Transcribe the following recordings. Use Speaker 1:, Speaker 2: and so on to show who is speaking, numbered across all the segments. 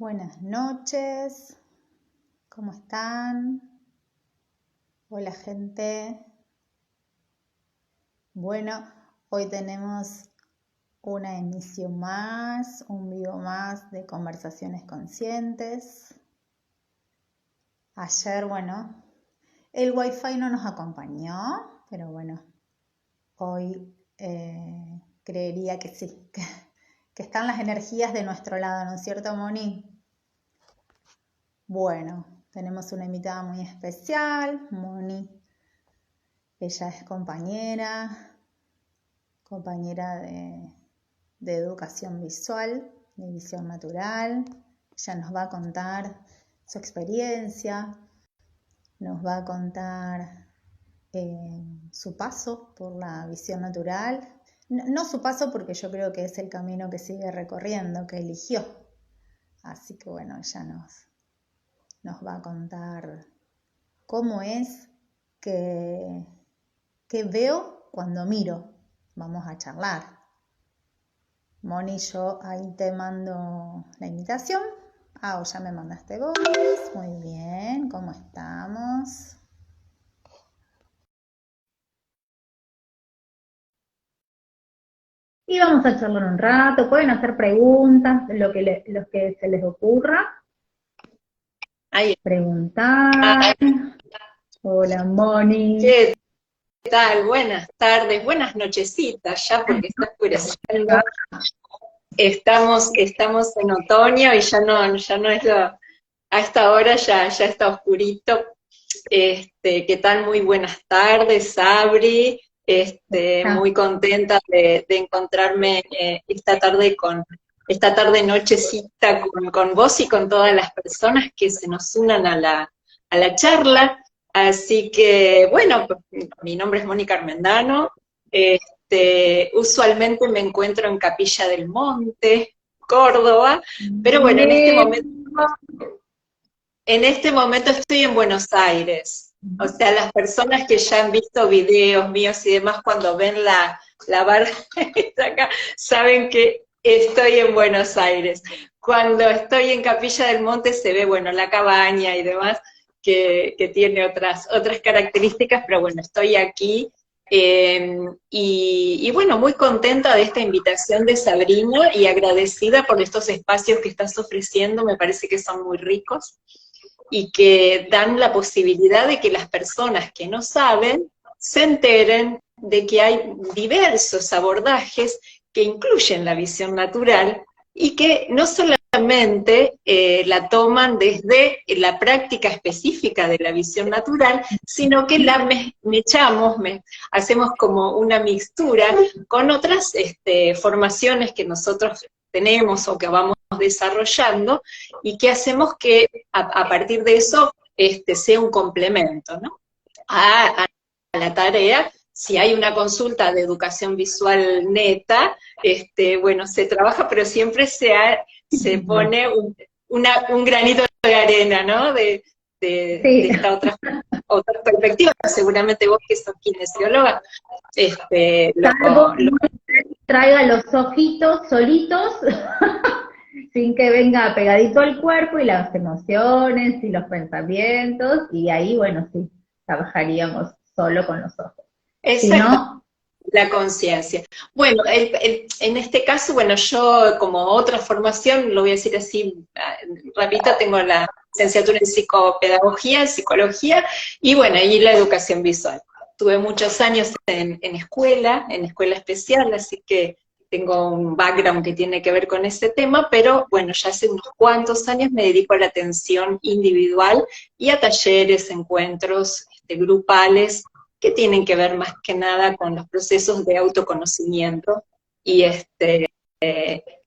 Speaker 1: Buenas noches, ¿cómo están? Hola gente. Bueno, hoy tenemos una emisión más, un vivo más de Conversaciones Conscientes. Ayer, bueno, el wifi no nos acompañó, pero bueno, hoy creería que sí, que están las energías de nuestro lado, ¿no es cierto, Moni? Bueno, tenemos una invitada muy especial, Moni. Ella es compañera de educación visual, de visión natural. Ella nos va a contar su experiencia, nos va a contar su paso por la visión natural. No su paso, porque yo creo que es el camino que sigue recorriendo, que eligió. Así que bueno, ella nos va a contar cómo es que veo cuando miro. Vamos a charlar. Moni, yo ahí te mando la invitación. O ya me mandaste vos. Muy bien, ¿cómo estamos? Y vamos a charlar un rato. Pueden hacer preguntas, lo que se les ocurra.
Speaker 2: Ahí.
Speaker 1: Preguntar. Hola, Moni.
Speaker 2: ¿Qué tal? Buenas tardes, buenas nochecitas ya, porque está oscureciendo. Estamos en otoño y ya no es a esta hora ya está oscurito. ¿Qué tal? Muy buenas tardes, Sabri. Muy contenta de encontrarme esta tarde nochecita con vos y con todas las personas que se nos unan a la charla. Así que, bueno, mi nombre es Mónica Armendano. Usualmente me encuentro en Capilla del Monte, Córdoba, pero bueno, en este momento estoy en Buenos Aires. O sea, las personas que ya han visto videos míos y demás, cuando ven la barra acá, saben que estoy en Buenos Aires. Cuando estoy en Capilla del Monte se ve, bueno, la cabaña y demás, que tiene otras características, pero bueno, estoy aquí. Y bueno, muy contenta de esta invitación de Sabrina y agradecida por estos espacios que estás ofreciendo, me parece que son muy ricos y que dan la posibilidad de que las personas que no saben se enteren de que hay diversos abordajes que incluyen la visión natural y que no solamente la toman desde la práctica específica de la visión natural, sino que la hacemos como una mixtura con otras formaciones que nosotros tenemos o que vamos desarrollando y que hacemos que a partir de eso sea un complemento, ¿no? a la tarea. Si hay una consulta de educación visual neta, bueno, se trabaja, pero siempre se pone un granito de arena, ¿no? De esta otra perspectiva. Seguramente vos que sos kinesióloga,
Speaker 1: traiga los ojitos solitos, sin que venga pegadito al cuerpo, y las emociones y los pensamientos, y ahí, bueno, sí, trabajaríamos solo con los ojos.
Speaker 2: Exacto. Si no, la conciencia. Bueno, en este caso, bueno, yo como otra formación, lo voy a decir así rapidito, tengo la licenciatura en psicopedagogía, en psicología, y bueno, y la educación visual. Tuve muchos años en escuela especial, así que tengo un background que tiene que ver con ese tema, pero bueno, ya hace unos cuantos años me dedico a la atención individual y a talleres, encuentros grupales, que tienen que ver más que nada con los procesos de autoconocimiento y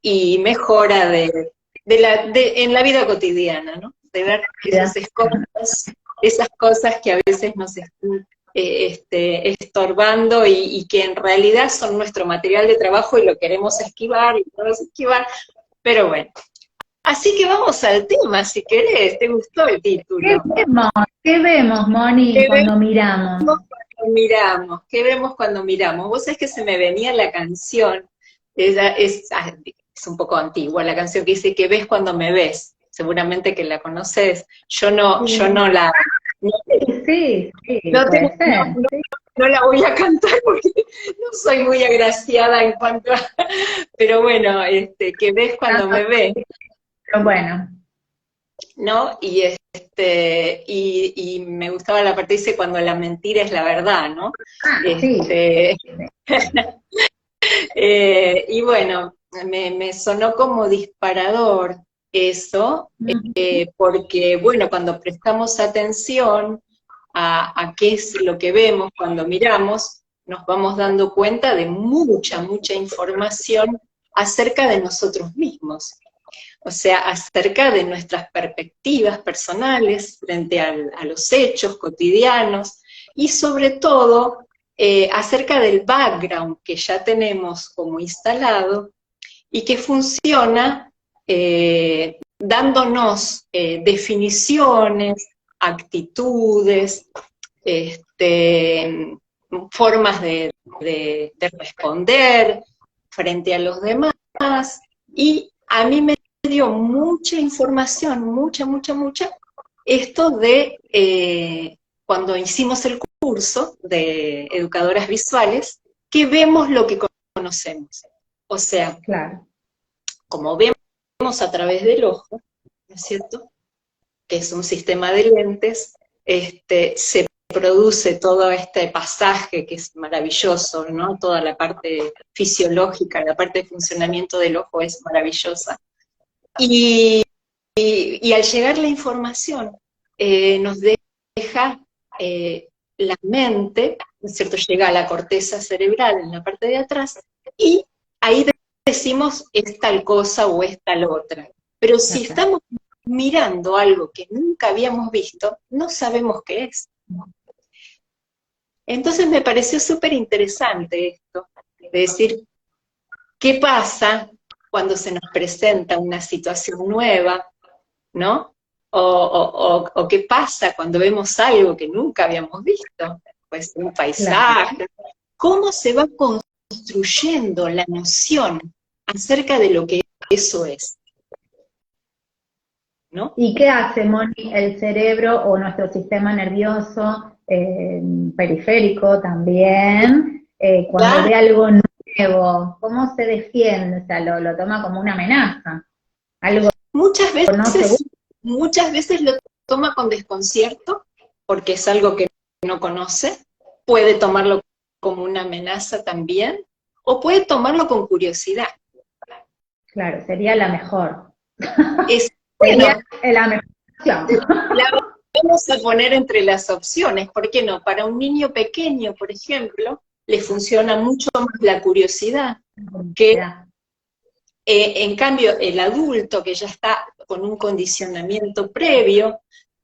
Speaker 2: y mejora en la vida cotidiana, ¿no? De ver esas cosas que a veces nos están estorbando y que en realidad son nuestro material de trabajo y lo queremos esquivar y no esquivar, pero bueno. Así que vamos al tema, si querés, ¿te gustó el título?
Speaker 1: ¿Qué vemos, Moni, cuando miramos?
Speaker 2: ¿Qué vemos cuando miramos? Vos sabés que se me venía la canción, es un poco antigua, la canción que dice, ¿qué ves cuando me ves? seguramente que la conoces. Yo no la... No,
Speaker 1: Sí,
Speaker 2: no
Speaker 1: puede
Speaker 2: tengo-
Speaker 1: ser.
Speaker 2: no- no la voy a cantar porque no soy muy agraciada en cuanto a... Pero bueno, que ves cuando me ves,
Speaker 1: Pero bueno,
Speaker 2: ¿no? Y me gustaba la parte, dice, cuando la mentira es la verdad, ¿no?
Speaker 1: sí.
Speaker 2: Este, y bueno, me sonó como disparador eso, porque bueno, cuando prestamos atención a qué es lo que vemos cuando miramos, nos vamos dando cuenta de mucha información acerca de nosotros mismos. O sea, acerca de nuestras perspectivas personales frente a los hechos cotidianos y sobre todo acerca del background que ya tenemos como instalado y que funciona dándonos definiciones, actitudes, formas de responder frente a los demás, y a mí me dio mucha información, mucha, esto de cuando hicimos el curso de educadoras visuales, que vemos lo que conocemos. O sea,
Speaker 1: Claro.
Speaker 2: como vemos a través del ojo, ¿no es cierto?, que es un sistema de lentes, se produce todo este pasaje que es maravilloso, ¿no? Toda la parte fisiológica, la parte de funcionamiento del ojo es maravillosa. Y al llegar la información, nos deja la mente, ¿no es cierto?, llega a la corteza cerebral en la parte de atrás, y ahí decimos es tal cosa o es tal otra. Pero si estamos mirando algo que nunca habíamos visto, no sabemos qué es. Entonces me pareció súper interesante esto, de decir, ¿qué pasa cuando se nos presenta una situación nueva, ¿no? O qué pasa cuando vemos algo que nunca habíamos visto, pues un paisaje. Claro. ¿Cómo se va construyendo la noción acerca de lo que eso es? ¿No?
Speaker 1: ¿Y qué hace, Moni, el cerebro o nuestro sistema nervioso periférico también cuando ve algo nuevo? ¿Cómo se defiende? O sea, lo toma como una amenaza. Algo
Speaker 2: muchas veces,
Speaker 1: no
Speaker 2: muchas veces lo toma con desconcierto, porque es algo que no conoce, puede tomarlo como una amenaza también, o puede tomarlo con curiosidad.
Speaker 1: Claro, sería la mejor.
Speaker 2: Bueno,
Speaker 1: la mejor opción.
Speaker 2: La vamos a poner entre las opciones, ¿por qué no? Para un niño pequeño, por ejemplo, le funciona mucho más la curiosidad, que en cambio el adulto que ya está con un condicionamiento previo,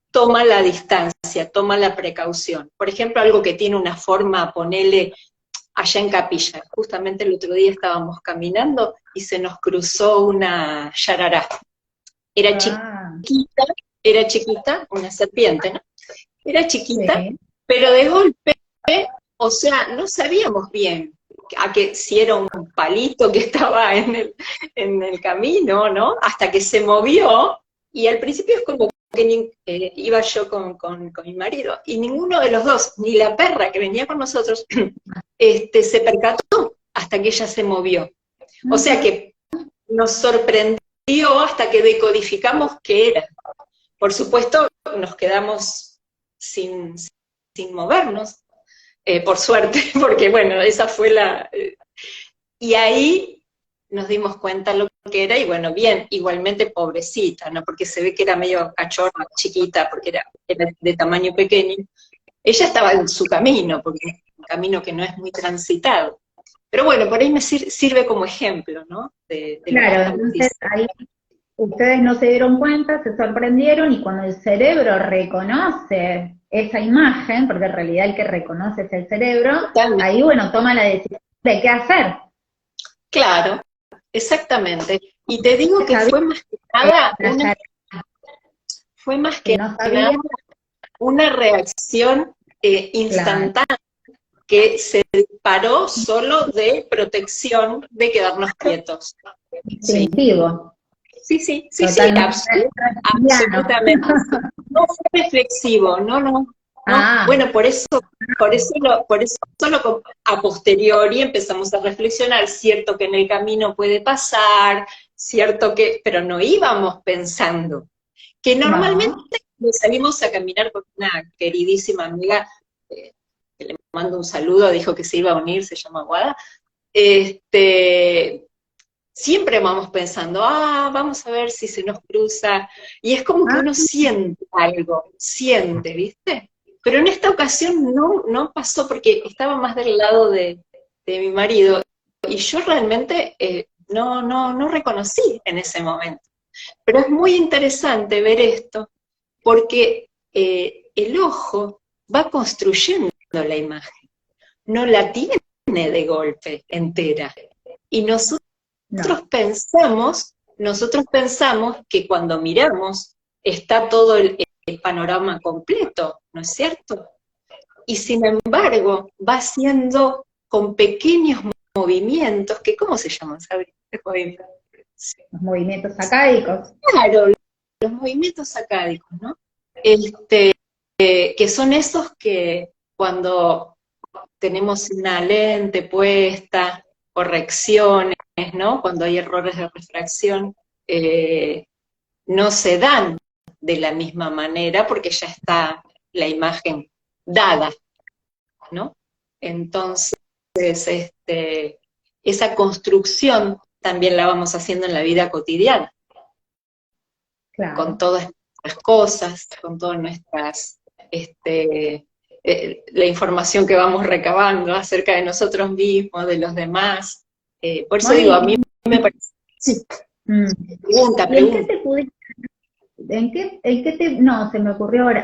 Speaker 2: toma la distancia, toma la precaución. Por ejemplo, algo que tiene una forma, ponele allá en Capilla. Justamente el otro día estábamos caminando y se nos cruzó una yarará. Era chiquita, una serpiente, ¿no? Era chiquita, sí. Pero de golpe, o sea, no sabíamos bien si era un palito que estaba en el camino, ¿no? Hasta que se movió, y al principio es como que iba yo con mi marido, y ninguno de los dos, ni la perra que venía con nosotros, se percató hasta que ella se movió. O sea que nos sorprendió hasta que decodificamos qué era. Por supuesto, nos quedamos sin movernos, por suerte, porque bueno, esa fue y ahí nos dimos cuenta lo que era, y bueno, bien, igualmente pobrecita, ¿no? Porque se ve que era medio cachorra, chiquita, porque era de tamaño pequeño. Ella estaba en su camino, porque es un camino que no es muy transitado. Pero bueno, por ahí me sirve como ejemplo, ¿no?
Speaker 1: Claro, entonces ahí ustedes no se dieron cuenta, se sorprendieron, y cuando el cerebro reconoce esa imagen, porque en realidad el que reconoce es el cerebro, ahí, bueno, toma la decisión de qué hacer.
Speaker 2: Claro, exactamente. Y te digo que fue más que nada una reacción instantánea, claro, que se disparó solo de protección, de quedarnos quietos.
Speaker 1: Instintivo. Totalmente.
Speaker 2: Absolutamente. No fue reflexivo, no. Bueno, por eso solo a posteriori empezamos a reflexionar, cierto que en el camino puede pasar, cierto que, pero no íbamos pensando, que normalmente cuando salimos a caminar con una queridísima amiga, que le mando un saludo, dijo que se iba a unir, se llama Guada, siempre vamos pensando, vamos a ver si se nos cruza, y es como que uno siente algo, ¿viste? Pero en esta ocasión no pasó, porque estaba más del lado de mi marido, y yo realmente no reconocí en ese momento. Pero es muy interesante ver esto, porque el ojo va construyendo la imagen, no la tiene de golpe entera. Y nosotros pensamos que cuando miramos está todo el panorama completo, ¿no es cierto? Y sin embargo, va haciendo con pequeños movimientos, que ¿cómo se llaman, Sabrina?
Speaker 1: Los movimientos sacádicos.
Speaker 2: Claro, los movimientos sacádicos, ¿no? Que son esos que cuando tenemos una lente puesta, correcciones, ¿no? Cuando hay errores de refracción, no se dan de la misma manera porque ya está la imagen dada, ¿no? Entonces, esa construcción también la vamos haciendo en la vida cotidiana, con todas nuestras cosas, con todas nuestras, la información que vamos recabando acerca de nosotros mismos, de los demás. Por eso digo, a mí me parece... Sí. Pregunta.
Speaker 1: No, se me ocurrió ahora.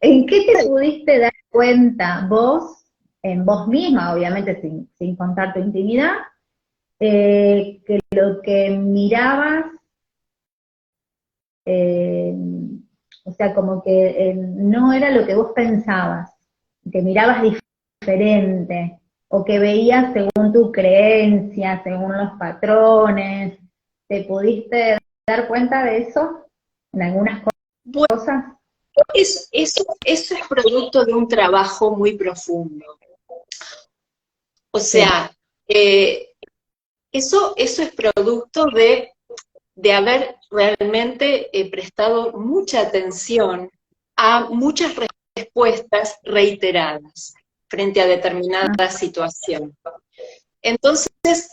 Speaker 1: ¿En qué te pudiste dar cuenta vos, en vos misma, obviamente sin contar tu intimidad, que lo que mirabas, o sea, como que no era lo que vos pensabas, que mirabas diferente, o que veías según tu creencia, según los patrones? ¿Te pudiste dar cuenta de eso en algunas cosas?
Speaker 2: Eso es producto de un trabajo muy profundo. O sea, eso es producto de haber realmente prestado mucha atención a muchas respuestas reiteradas frente a determinadas situaciones. Entonces,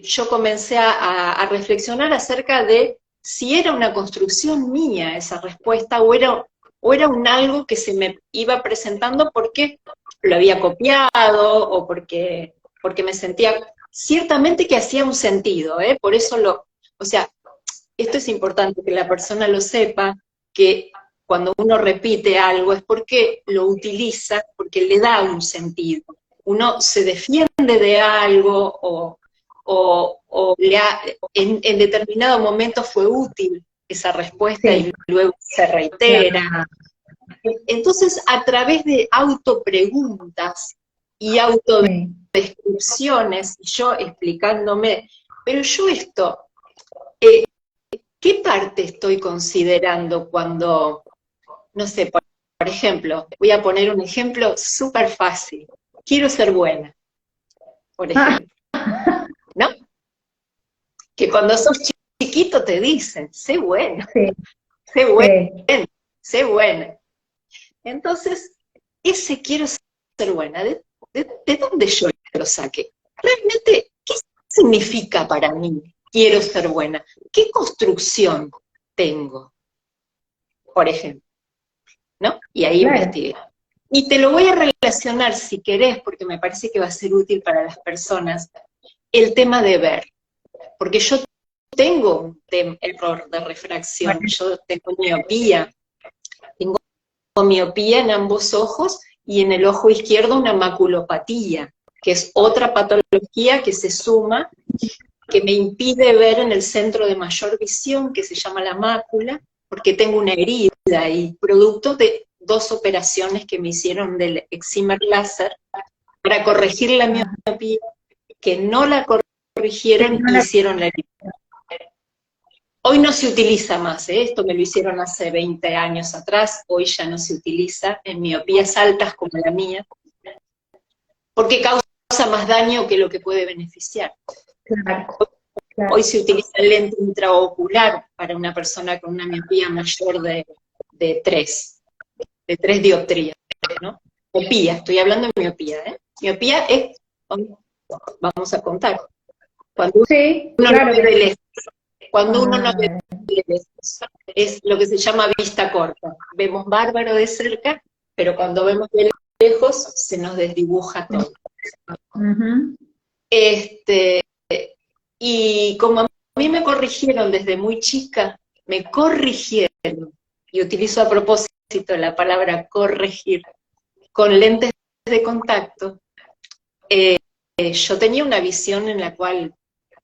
Speaker 2: yo comencé a reflexionar acerca de si era una construcción mía esa respuesta o era un algo que se me iba presentando porque lo había copiado o porque me sentía, ciertamente que hacía un sentido, por eso o sea, esto es importante que la persona lo sepa, que cuando uno repite algo es porque lo utiliza, porque le da un sentido. Uno se defiende de algo en determinado momento fue útil esa respuesta y luego se reitera. Entonces, a través de autopreguntas y autodescripciones, yo explicándome, pero yo esto, ¿qué parte estoy considerando cuando, no sé, por ejemplo, voy a poner un ejemplo súper fácil, quiero ser buena, por ejemplo, ¿no? Que cuando sos chiquito te dicen, sé buena, sé buena. Entonces, ese quiero ser buena, ¿de dónde yo lo saqué? Realmente, ¿qué significa para mí quiero ser buena? ¿Qué construcción tengo? Por ejemplo, ¿no? Y ahí investigué. Y te lo voy a relacionar, si querés, porque me parece que va a ser útil para las personas, el tema de ver. Porque yo tengo un error de refracción, yo tengo miopía. Tengo miopía en ambos ojos y en el ojo izquierdo una maculopatía, que es otra patología que se suma, que me impide ver en el centro de mayor visión, que se llama la mácula, porque tengo una herida ahí, producto de 2 operaciones que me hicieron del excimer láser para corregir la miopía, que no la corrigieron y hicieron la herida. Hoy no se utiliza más, ¿eh? Esto me lo hicieron hace 20 años atrás, hoy ya no se utiliza en miopías altas como la mía, porque causa más daño que lo que puede beneficiar.
Speaker 1: Claro,
Speaker 2: Hoy
Speaker 1: claro.
Speaker 2: se utiliza el lente intraocular para una persona con una miopía mayor de 3 dioptrías, ¿no? Miopía, estoy hablando de miopía, ¿eh? Miopía es, vamos a contar, cuando
Speaker 1: Sí,
Speaker 2: uno no
Speaker 1: claro
Speaker 2: ve
Speaker 1: que
Speaker 2: de
Speaker 1: sí.
Speaker 2: lejos, cuando uno no ve
Speaker 1: Ah,
Speaker 2: de lejos, es lo que se llama vista corta. Vemos bárbaro de cerca, pero cuando vemos de lejos se nos desdibuja todo.
Speaker 1: ujú,
Speaker 2: Este, y como a mí me corrigieron desde muy chica, me corrigieron, y utilizo a propósito la palabra corregir, con lentes de contacto, yo tenía una visión en la cual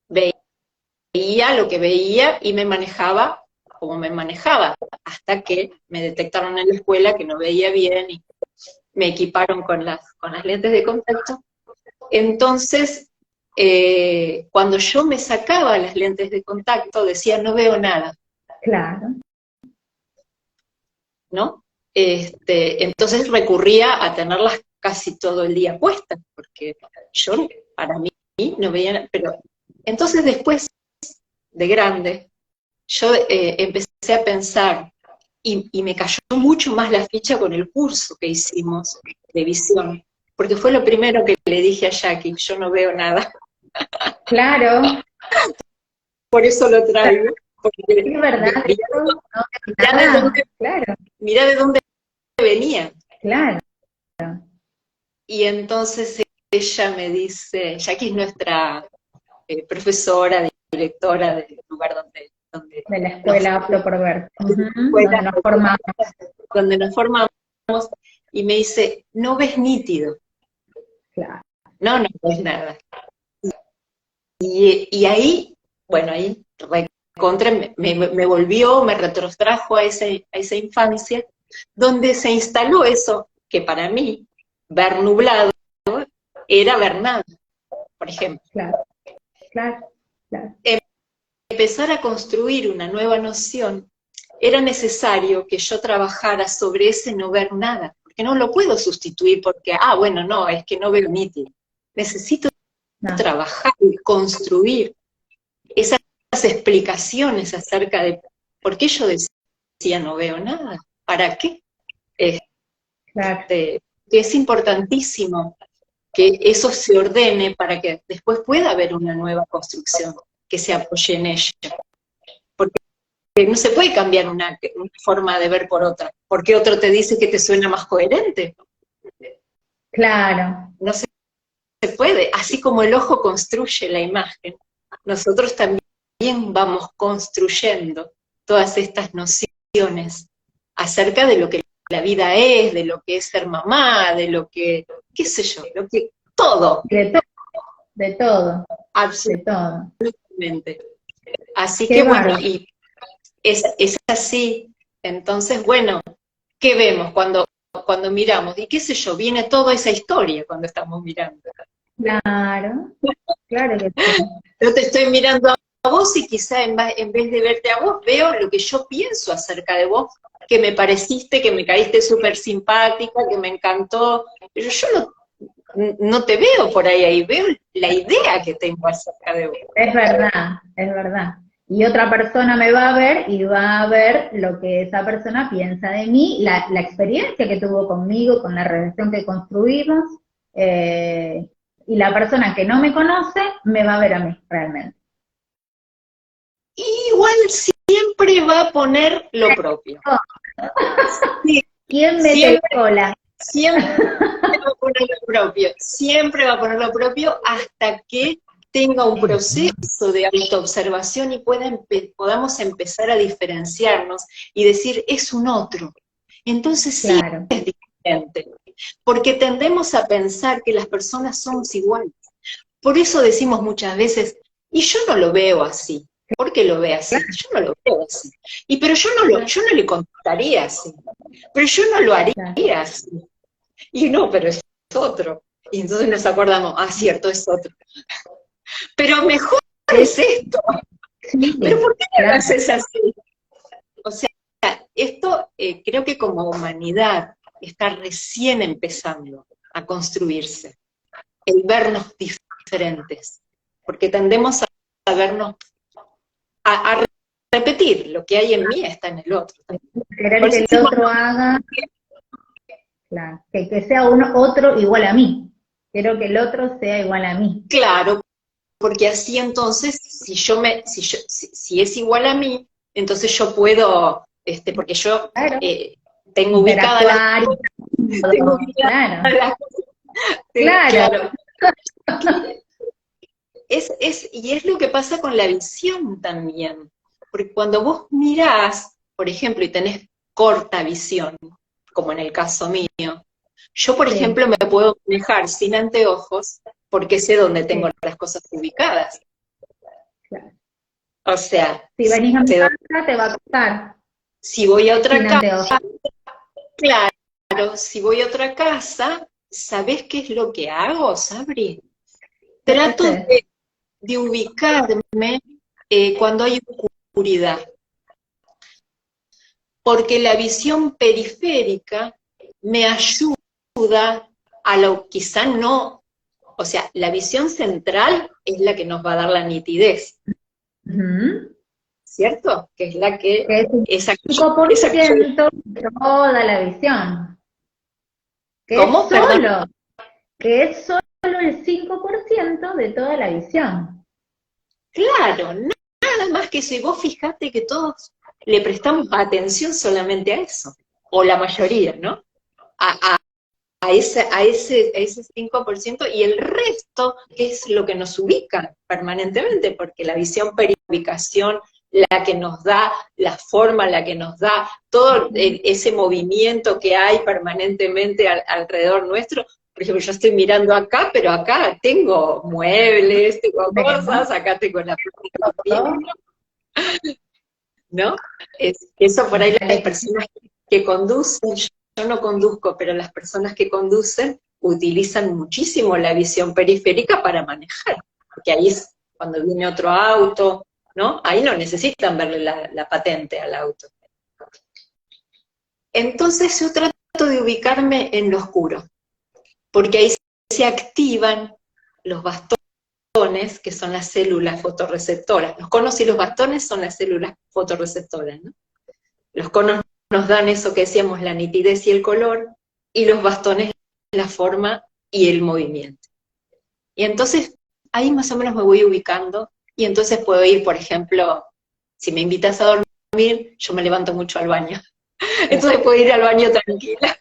Speaker 2: veía lo que veía y me manejaba como me manejaba, hasta que me detectaron en la escuela que no veía bien y me equiparon con las lentes de contacto. Entonces, cuando yo me sacaba las lentes de contacto, decía, no veo nada,
Speaker 1: claro,
Speaker 2: ¿no? Entonces recurría a tenerlas casi todo el día puestas, porque yo, para mí, no veía nada. Pero entonces después, de grande, yo empecé a pensar, y me cayó mucho más la ficha con el curso que hicimos de visión, porque fue lo primero que le dije a Jackie, yo no veo nada.
Speaker 1: claro.
Speaker 2: Por eso lo traigo,
Speaker 1: Es
Speaker 2: porque
Speaker 1: verdad,
Speaker 2: mirá,
Speaker 1: eso no ves
Speaker 2: mirá de
Speaker 1: nada.
Speaker 2: dónde,
Speaker 1: Claro,
Speaker 2: mirá de dónde venía.
Speaker 1: claro.
Speaker 2: Y entonces ella me dice, Jackie es nuestra profesora, directora del lugar donde
Speaker 1: De la
Speaker 2: nos,
Speaker 1: escuela Apto por Ver, ujú,
Speaker 2: escuela,
Speaker 1: donde nos formamos.
Speaker 2: donde nos formamos, y me dice, no ves nítido,
Speaker 1: Claro.
Speaker 2: no ves nada. Y ahí, bueno, ahí recontra, me volvió, me retrotrajo a esa infancia, donde se instaló eso que para mí, ver nublado, era ver nada, por ejemplo.
Speaker 1: Claro, claro, claro.
Speaker 2: Empezar a construir una nueva noción, era necesario que yo trabajara sobre ese no ver nada, porque no lo puedo sustituir porque, bueno, no, es que no veo nítido. Necesito
Speaker 1: No,
Speaker 2: trabajar y construir esas explicaciones acerca de por qué yo decía no veo nada, para qué.
Speaker 1: claro.
Speaker 2: Es importantísimo que eso se ordene para que después pueda haber una nueva construcción que se apoye en ella. Porque no se puede cambiar una forma de ver por otra, porque otro te dice que te suena más coherente.
Speaker 1: Claro,
Speaker 2: No se puede. Así como el ojo construye la imagen, nosotros también vamos construyendo todas estas nociones acerca de lo que la vida es, de lo que es ser mamá, de lo que, qué sé yo, lo que, todo,
Speaker 1: de todo, de todo, de todo.
Speaker 2: absolutamente. Así
Speaker 1: Qué
Speaker 2: que bueno,
Speaker 1: bárbaro.
Speaker 2: y es así. Entonces, bueno, ¿qué vemos cuando miramos? Y qué sé yo, viene toda esa historia cuando estamos mirando.
Speaker 1: Claro, claro que sí.
Speaker 2: Yo te estoy mirando a vos y quizá en vez de verte a vos, veo lo que yo pienso acerca de vos, que me pareciste, que me caíste súper simpática, que me encantó, pero yo no te veo por ahí, veo la idea que tengo acerca de vos.
Speaker 1: Es verdad, es verdad. Y otra persona me va a ver y va a ver lo que esa persona piensa de mí, la experiencia que tuvo conmigo, con la relación que construimos, y la persona que no me conoce me va a ver a mí realmente.
Speaker 2: Y igual siempre va a poner lo propio. Sí,
Speaker 1: ¿Quién mete
Speaker 2: siempre,
Speaker 1: cola?
Speaker 2: siempre va a poner lo propio, siempre va a poner lo propio hasta que tenga un proceso de autoobservación y podamos empezar a diferenciarnos y decir, es un otro. Entonces sí
Speaker 1: Claro,
Speaker 2: es diferente, porque tendemos a pensar que las personas somos iguales. Por eso decimos muchas veces, y yo no lo veo así. ¿Por qué lo ve así? Yo no lo veo así. Pero yo no le contestaría así. Pero yo no lo
Speaker 1: claro.
Speaker 2: haría así. Y no, pero es otro. Y entonces nos acordamos, cierto, es otro. Pero mejor es esto.
Speaker 1: Sí,
Speaker 2: Pero ¿por qué no lo
Speaker 1: claro,
Speaker 2: haces así? O sea, esto creo que como humanidad está recién empezando a construirse, el vernos diferentes, porque tendemos a vernos, a repetir, lo que hay en mí está en el otro. Por
Speaker 1: querer que
Speaker 2: eso
Speaker 1: el
Speaker 2: decimos,
Speaker 1: otro haga, claro, que sea uno otro igual a mí. Quiero que el otro sea igual a mí.
Speaker 2: claro, porque así entonces, si es igual a mí, entonces yo puedo, porque yo
Speaker 1: Claro,
Speaker 2: tengo ubicadas las
Speaker 1: interactuar
Speaker 2: cosas,
Speaker 1: y
Speaker 2: tengo
Speaker 1: todo.
Speaker 2: ubicadas
Speaker 1: Claro,
Speaker 2: las cosas,
Speaker 1: claro.
Speaker 2: claro. Y es lo que pasa con la visión también, porque cuando vos mirás, por ejemplo, y tenés corta visión, como en el caso mío, yo, por
Speaker 1: Sí,
Speaker 2: ejemplo, me puedo manejar sin anteojos porque sé dónde tengo
Speaker 1: sí,
Speaker 2: las cosas ubicadas.
Speaker 1: claro.
Speaker 2: O sea,
Speaker 1: Si venís a mi
Speaker 2: sé
Speaker 1: casa te va a costar
Speaker 2: si voy a otra
Speaker 1: sin
Speaker 2: casa,
Speaker 1: anteojos.
Speaker 2: claro, si voy a otra casa, ¿sabés qué es lo que hago, Sabri?
Speaker 1: ¿Qué
Speaker 2: Trato
Speaker 1: haces?
Speaker 2: de ubicarme cuando hay oscuridad, porque la visión periférica me ayuda a lo quizá no, o sea, la visión central es la que nos va a dar la nitidez,
Speaker 1: Ujú.
Speaker 2: ¿cierto? Que es la que,
Speaker 1: Que es un
Speaker 2: esa que yo,
Speaker 1: 5% de toda la visión. Que es
Speaker 2: ¿cómo? Perdón.
Speaker 1: solo, que es solo el 5% de toda la visión.
Speaker 2: Claro, nada más que eso. Y vos fijate que todos le prestamos atención solamente a eso, o la mayoría, ¿no? A, a, a ese 5% y el resto es lo que nos ubica permanentemente, porque la visión periubicación, la que nos da la forma, la que nos da todo ese movimiento que hay permanentemente alrededor nuestro. Por ejemplo, yo estoy mirando acá, pero acá tengo muebles, tengo
Speaker 1: Vemos
Speaker 2: cosas, acá tengo la
Speaker 1: todo.
Speaker 2: ¿no? Eso por ahí las
Speaker 1: Vale,
Speaker 2: personas que conducen, yo no conduzco, pero las personas que conducen utilizan muchísimo la visión periférica para manejar, porque ahí es cuando viene otro auto, ¿no? Ahí no necesitan verle la patente al auto. Entonces yo trato de ubicarme en lo oscuro, porque ahí se activan los bastones, que son las células fotorreceptoras. Los conos y los bastones son las células fotorreceptoras, ¿no? Los conos nos dan eso que decíamos, la nitidez y el color, y los bastones la forma y el movimiento. Y entonces ahí más o menos me voy ubicando, y entonces puedo ir, por ejemplo, si me invitas a dormir, yo me levanto mucho al baño. Entonces puedo ir al baño tranquila,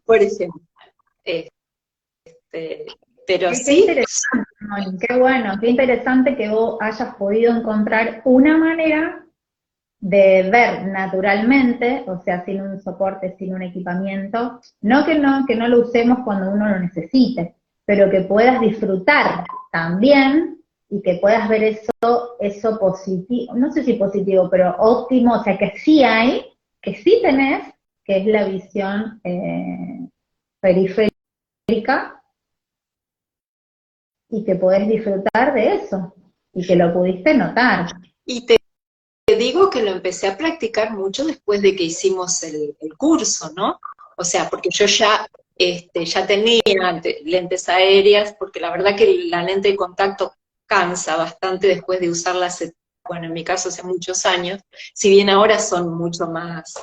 Speaker 2: por ejemplo. Pero
Speaker 1: qué
Speaker 2: sí,
Speaker 1: interesante, Moni, qué bueno, qué interesante que vos hayas podido encontrar una manera de ver naturalmente, o sea, sin un soporte, sin un equipamiento, que no lo usemos cuando uno lo necesite, pero que puedas disfrutar también y que puedas ver eso positivo, no sé si positivo, pero óptimo, o sea, que sí hay, que sí tenés, que es la visión periférica y que podés disfrutar de eso y que lo pudiste notar.
Speaker 2: y te digo que lo empecé a practicar mucho después de que hicimos el curso, ¿no? O sea, porque yo ya tenía lentes aéreas, porque la verdad que la lente de contacto cansa bastante después de usarla hace, bueno, en mi caso hace muchos años, si bien ahora son mucho más,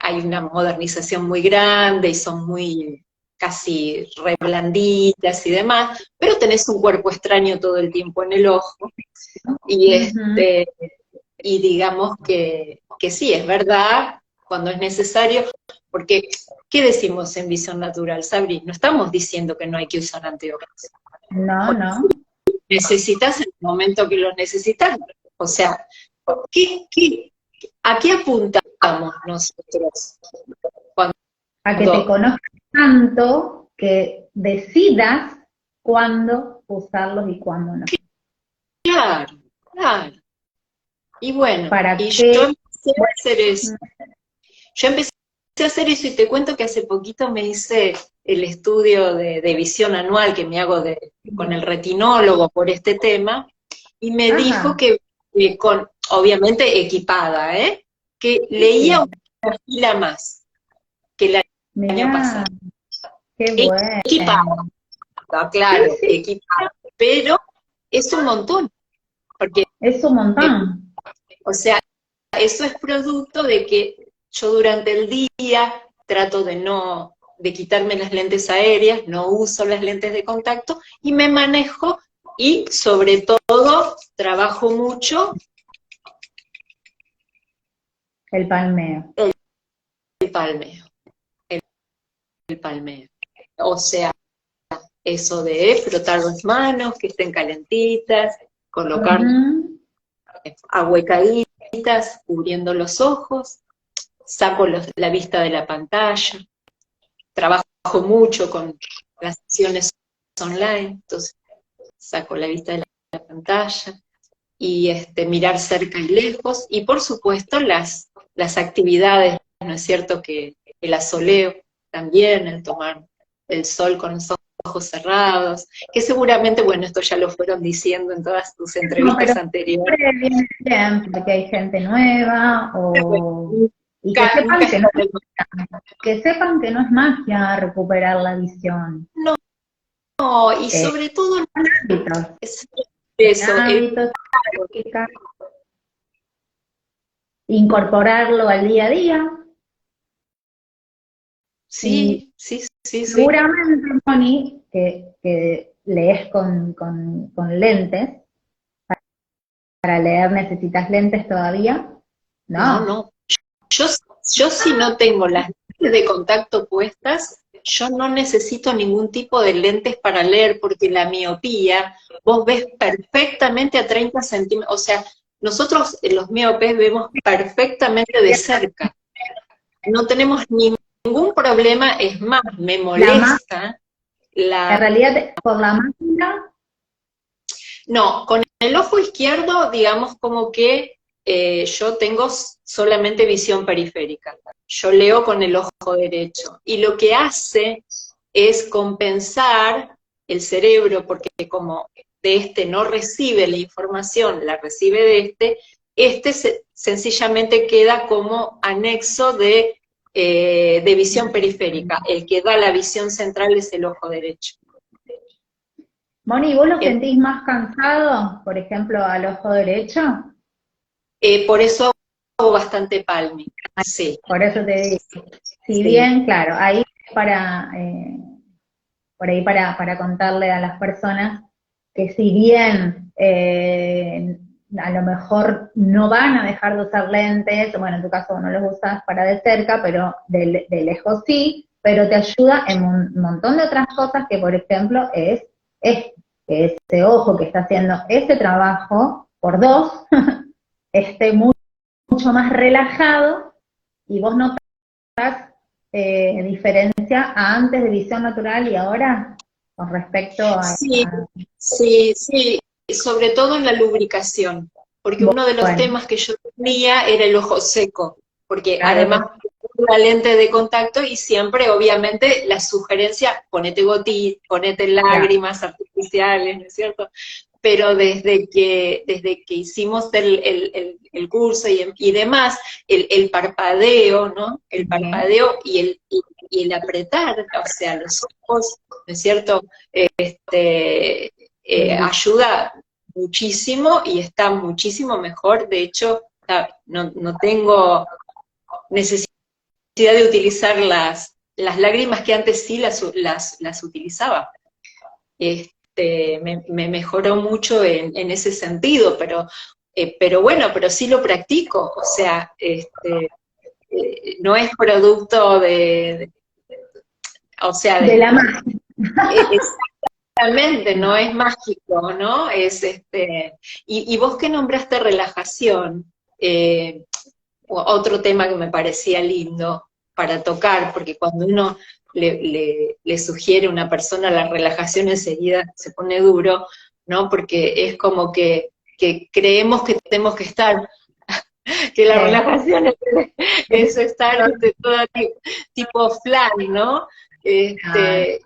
Speaker 2: hay una modernización muy grande y son muy casi reblanditas y demás, pero tenés un cuerpo extraño todo el tiempo en el ojo, y
Speaker 1: Ujú.
Speaker 2: y digamos que sí, es verdad, cuando es necesario, porque ¿qué decimos en visión natural, Sabri? No estamos diciendo que no hay que usar anteojos.
Speaker 1: No, no.
Speaker 2: Necesitas en el momento que lo necesitas. O sea, a qué apuntamos nosotros
Speaker 1: A que te
Speaker 2: cuando,
Speaker 1: conozcas tanto que decidas cuándo usarlos y cuándo no.
Speaker 2: claro, claro. Y bueno,
Speaker 1: Para
Speaker 2: y yo
Speaker 1: que,
Speaker 2: empecé a hacer eso.
Speaker 1: bueno,
Speaker 2: Yo empecé a hacer eso y te cuento que hace poquito me hice el estudio de visión anual que me hago con el retinólogo por este tema, y me dijo
Speaker 1: Ajá,
Speaker 2: que, obviamente equipada, que leía
Speaker 1: sí,
Speaker 2: una fila más que el año
Speaker 1: mirá,
Speaker 2: pasado.
Speaker 1: qué bueno.
Speaker 2: Equipada,
Speaker 1: Sí,
Speaker 2: claro,
Speaker 1: sí,
Speaker 2: equipada, pero es un montón, porque,
Speaker 1: es un montón.
Speaker 2: o sea, eso es producto de que yo durante el día trato de quitarme las lentes aéreas, no uso las lentes de contacto y me manejo y sobre todo trabajo mucho
Speaker 1: El palmeo.
Speaker 2: el palmeo, el palmeo. O sea, eso de frotar las manos, que estén calentitas, colocar
Speaker 1: Ujú.
Speaker 2: ahuecaditas, cubriendo los ojos, saco la vista de la pantalla, trabajo mucho con las sesiones online, entonces saco la vista de la pantalla y mirar cerca y lejos, y por supuesto las actividades, ¿no es cierto? Que el asoleo también, el tomar el sol con los ojos cerrados, que seguramente, bueno, esto ya lo fueron diciendo en todas tus
Speaker 1: No, pero
Speaker 2: entrevistas anteriores.
Speaker 1: siempre viene bien, porque hay gente nueva, y
Speaker 2: Nunca está de
Speaker 1: que sepan que no es magia recuperar la visión.
Speaker 2: más. No, y
Speaker 1: Eh,
Speaker 2: sobre todo
Speaker 1: son hábitos,
Speaker 2: es eso,
Speaker 1: hábitos, prácticas, incorporarlo al día a día, y
Speaker 2: sí, sí, sí, sí.
Speaker 1: seguramente, Moni, que lees con lentes, para leer necesitas lentes todavía,
Speaker 2: No,
Speaker 1: no.
Speaker 2: no. Yo, yo si no tengo las lentes de contacto puestas, yo no necesito ningún tipo de lentes para leer, porque la miopía, vos ves perfectamente a 30 centímetros, o sea, nosotros los miopes vemos perfectamente de cerca, no tenemos ningún problema, es más, me
Speaker 1: La más,
Speaker 2: molesta
Speaker 1: en
Speaker 2: la...
Speaker 1: realidad, por la máquina,
Speaker 2: No, con el ojo izquierdo, digamos como que yo tengo solamente visión periférica. Yo leo con el ojo derecho. Y lo que hace es compensar el cerebro, porque como de este no recibe la información, la recibe de sencillamente queda como anexo de visión periférica. El que da la visión central es el ojo derecho.
Speaker 1: Moni, ¿vos lo sentís más cansado, por ejemplo, al ojo derecho?
Speaker 2: Por eso hago bastante palming, sí,
Speaker 1: Por eso te digo, si
Speaker 2: sí.
Speaker 1: bien, claro, ahí para, por ahí para contarle a las personas que si bien a lo mejor no van a dejar de usar lentes, bueno, en tu caso no los usas para de cerca, pero de lejos sí, pero te ayuda en un montón de otras cosas que, por ejemplo, es que ese ojo que está haciendo ese trabajo por dos esté mucho más relajado y vos notas diferencia a antes de visión natural y ahora con respecto
Speaker 2: Sí, sí, sí, sobre todo en la lubricación, porque uno de los
Speaker 1: bueno,
Speaker 2: temas que yo tenía era el ojo seco, porque
Speaker 1: claro que
Speaker 2: además la lente de contacto y siempre, obviamente, la sugerencia, ponete gotitas, ponete
Speaker 1: ya,
Speaker 2: lágrimas artificiales, ¿no es cierto? Pero desde que hicimos el curso y demás, el parpadeo, ¿no? El
Speaker 1: sí,
Speaker 2: parpadeo y el apretar, o sea, los ojos, ¿no es cierto? Ayuda muchísimo y está muchísimo mejor. De hecho, no tengo necesidad de utilizar las lágrimas que antes sí las utilizaba. Me mejoró mucho en ese sentido, pero bueno, pero sí lo practico, o sea, no es producto o sea,
Speaker 1: de la magia.
Speaker 2: exactamente, no
Speaker 1: No,
Speaker 2: es mágico, ¿no? Y vos que nombraste relajación, otro tema que me parecía lindo para tocar, porque cuando uno le sugiere a una persona la relajación enseguida se pone duro, ¿no? Porque es como que creemos que tenemos que estar, que la relajación es estar todo tipo flan, ¿no?
Speaker 1: claro,
Speaker 2: Este,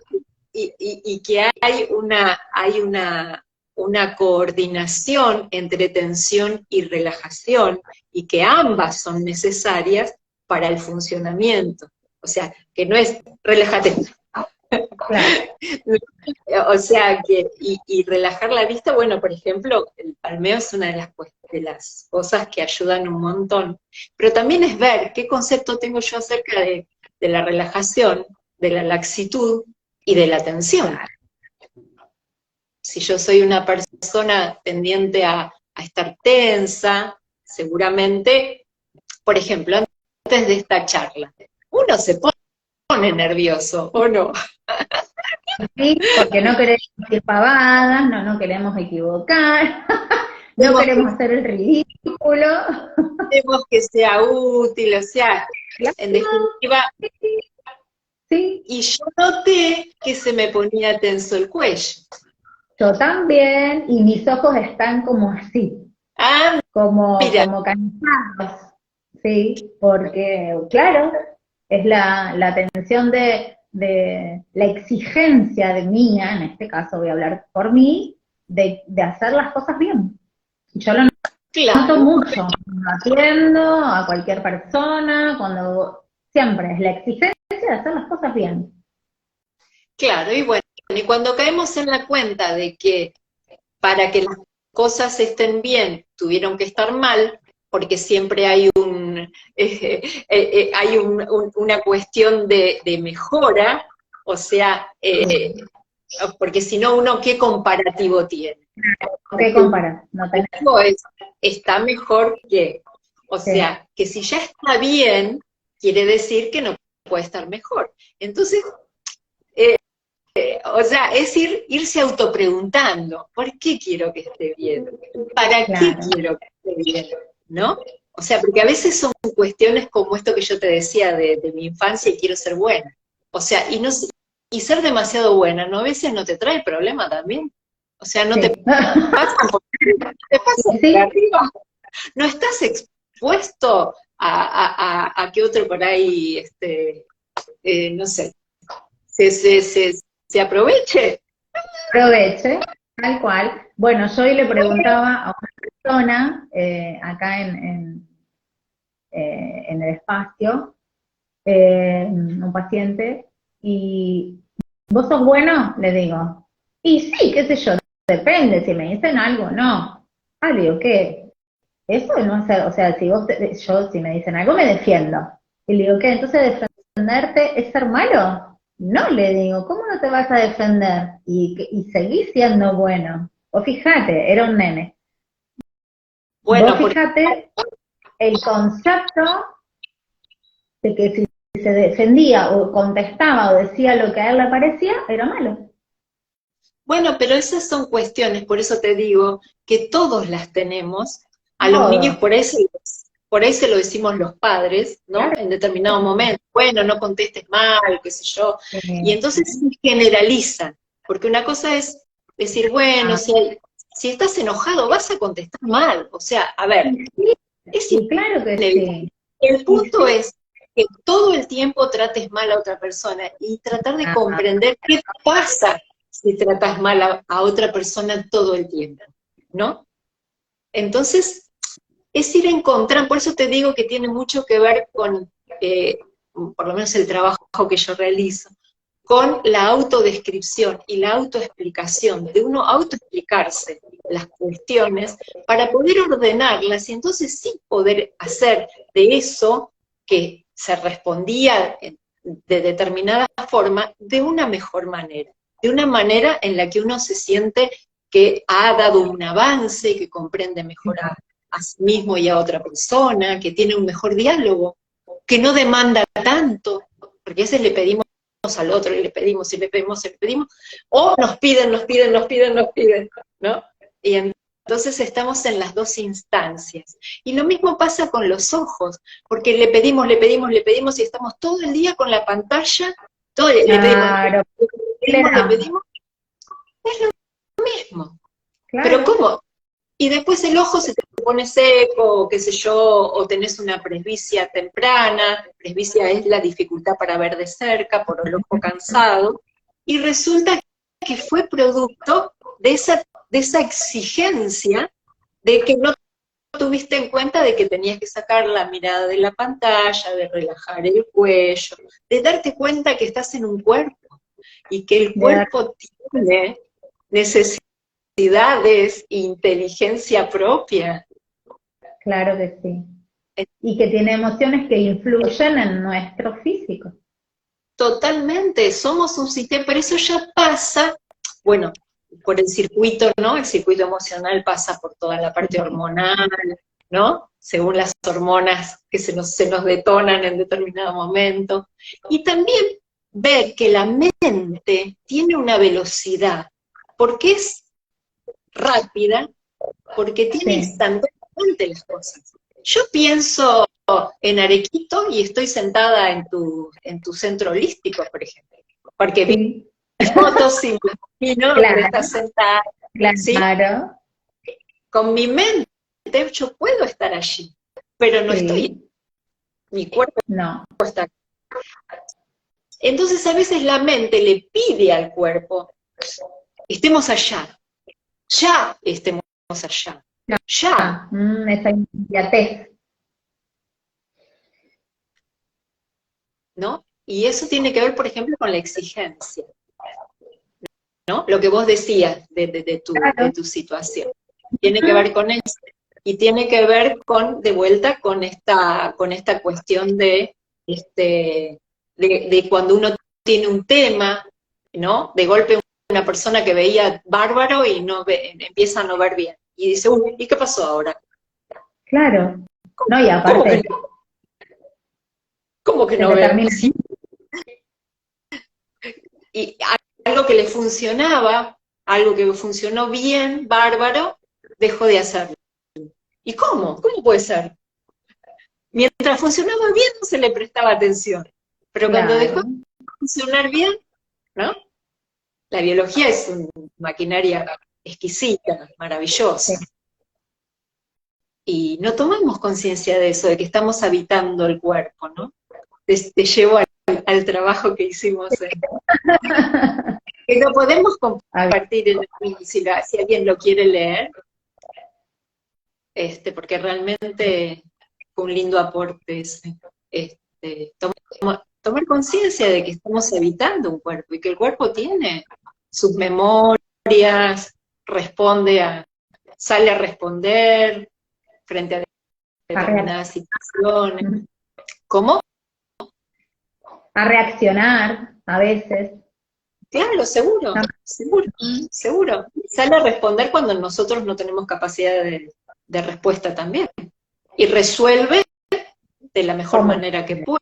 Speaker 2: y que hay una una coordinación entre tensión y relajación, y que ambas son necesarias para el funcionamiento. O sea, que no es relájate.
Speaker 1: Claro.
Speaker 2: O sea, y relajar la vista, bueno, por ejemplo, el palmeo es una de las cosas que ayudan un montón, pero también es ver qué concepto tengo yo acerca de la relajación, de la laxitud y de la tensión. Si yo soy una persona tendiente a estar tensa, seguramente, por ejemplo, antes de esta charla, uno se pone nervioso, ¿o no?
Speaker 1: Sí, porque no queremos decir pavadas, no queremos equivocar, no queremos hacer el ridículo.
Speaker 2: Queremos que sea útil, o sea,
Speaker 1: Claro,
Speaker 2: en definitiva,
Speaker 1: sí,
Speaker 2: y yo noté que se me ponía tenso el cuello.
Speaker 1: yo también, y mis ojos están como así,
Speaker 2: Ah, mira,
Speaker 1: como cansados, sí, porque, claro, es la tensión de la exigencia de mía, en este caso voy a hablar por mí, de hacer las cosas bien. Yo lo noto
Speaker 2: claro,
Speaker 1: mucho, cuando atiendo a cualquier persona, cuando siempre es la exigencia de hacer las cosas bien.
Speaker 2: claro, y bueno, y cuando caemos en la cuenta de que para que las cosas estén bien tuvieron que estar mal, porque siempre hay una cuestión de mejora, o sea, porque si no uno, ¿qué comparativo tiene?
Speaker 1: ¿Qué comparas? No tenés
Speaker 2: Algo está mejor que, o
Speaker 1: que...
Speaker 2: sea, que si ya está bien, quiere decir que no puede estar mejor. Entonces, o sea, es irse autopreguntando, ¿por qué quiero que esté bien? ¿Para qué
Speaker 1: Claro,
Speaker 2: quiero que esté bien? ¿No? O sea, porque a veces son cuestiones como esto que yo te decía de mi infancia y quiero ser buena. O sea, y ser demasiado buena, ¿no? A veces no te trae problema también. O sea, no te
Speaker 1: sí.
Speaker 2: pasa te pasa por
Speaker 1: Sí,
Speaker 2: arriba. No estás expuesto a que otro por ahí, no sé, se aproveche.
Speaker 1: aproveche, tal cual. Bueno, yo hoy le preguntaba a una persona acá en el espacio, un paciente, y ¿vos sos bueno? Le digo. Y sí, qué sé yo, depende, si me dicen algo, no. Ah, le digo, ¿qué? Eso no es ser, o sea, si me dicen algo me defiendo. Y le digo, ¿qué? Entonces defenderte es ser malo. No, le digo, ¿cómo no te vas a defender? Y seguís siendo bueno. O fíjate, era un nene. Vos
Speaker 2: Bueno, porque,
Speaker 1: fíjate el concepto de que si se defendía o contestaba o decía lo que a él le parecía, era malo.
Speaker 2: bueno, pero esas son cuestiones, por eso te digo que todos las tenemos. A los niños
Speaker 1: Todos,
Speaker 2: por ahí se lo decimos los padres, ¿no?
Speaker 1: claro.
Speaker 2: En determinado momento, bueno, no contestes mal, qué sé yo. Y entonces se generalizan, porque una cosa es decir, bueno,
Speaker 1: Ah,
Speaker 2: si estás enojado vas a contestar mal. O sea, a ver,
Speaker 1: sí,
Speaker 2: es
Speaker 1: y claro que
Speaker 2: inevitable.
Speaker 1: sí.
Speaker 2: El
Speaker 1: Y
Speaker 2: punto
Speaker 1: sí.
Speaker 2: es que todo el tiempo trates mal a otra persona y tratar de
Speaker 1: Ah,
Speaker 2: comprender qué pasa si tratas mal a otra persona todo el tiempo, ¿no? Entonces, es ir encontrando, por eso te digo que tiene mucho que ver con, por lo menos el trabajo que yo realizo, con la autodescripción y la autoexplicación, de uno autoexplicarse las cuestiones para poder ordenarlas y entonces sí poder hacer de eso que se respondía de determinada forma de una mejor manera, de una manera en la que uno se siente que ha dado un avance, que comprende mejor a sí mismo y a otra persona, que tiene un mejor diálogo, que no demanda tanto, porque a veces le pedimos al otro, y le pedimos, y le pedimos, y le pedimos, o nos piden, ¿no? Y entonces estamos en las dos instancias. Y lo mismo pasa con los ojos, porque le pedimos, y estamos todo el día con la pantalla, le pedimos,
Speaker 1: claro, ¿qué le
Speaker 2: le
Speaker 1: damos?
Speaker 2: pedimos, es lo mismo. Pero
Speaker 1: Claro.
Speaker 2: ¿cómo? Y después el ojo se te pone seco, qué sé yo, o tenés una presbicia temprana, presbicia es la dificultad para ver de cerca por el ojo cansado, y resulta que fue producto de esa exigencia de que no tuviste en cuenta de que tenías que sacar la mirada de la pantalla, de relajar el cuello, de darte cuenta que estás en un cuerpo y que el cuerpo tiene necesidades e inteligencia propia.
Speaker 1: Claro que sí. Y que tiene emociones que influyen en nuestro físico.
Speaker 2: Totalmente, somos un sistema, pero eso ya pasa, bueno, por el circuito, ¿no? El circuito emocional pasa por toda la parte hormonal, ¿no? Según las hormonas que se nos detonan en determinado momento. Y también ver que la mente tiene una velocidad, porque es rápida, porque tiene instantáneamente las cosas. Yo pienso en Arequito y estoy sentada en tu centro holístico, por ejemplo, porque vi fotos y me imagino donde estás sentada, ¿sí? Con mi mente yo puedo estar allí, pero no estoy, mi cuerpo no está. Entonces a veces la mente le pide al cuerpo, estemos allá, ya estemos allá, ya.
Speaker 1: Esa inmediatez.
Speaker 2: ¿No? Y eso tiene que ver, por ejemplo, con la exigencia, ¿no? Lo que vos decías de tu situación. Tiene que ver con eso. Y tiene que ver con, de vuelta, con esta cuestión de cuando uno tiene un tema, ¿no? De golpe una persona que veía bárbaro y empieza a no ver bien. Y dice, ¿y qué pasó ahora?
Speaker 1: Claro. No, y aparte...
Speaker 2: ¿Cómo que no ve? Y algo que le funcionaba, algo que funcionó bien, bárbaro, dejó de hacerlo. ¿Y cómo? ¿Cómo puede ser? Mientras funcionaba bien no se le prestaba atención, pero cuando dejó de funcionar bien, ¿no? La biología es una maquinaria exquisita, maravillosa. Y no tomamos conciencia de eso, de que estamos habitando el cuerpo, ¿no? Te llevo al trabajo que hicimos. Que lo podemos compartir en el, si alguien lo quiere leer, porque realmente fue un lindo aporte ese. Tomar conciencia de que estamos habitando un cuerpo y que el cuerpo tiene sus memorias, sale a responder frente a determinadas situaciones. ¿Cómo?
Speaker 1: A reaccionar a veces.
Speaker 2: Claro, seguro. Sale a responder cuando nosotros no tenemos capacidad de respuesta también. Y resuelve de la mejor manera que puede.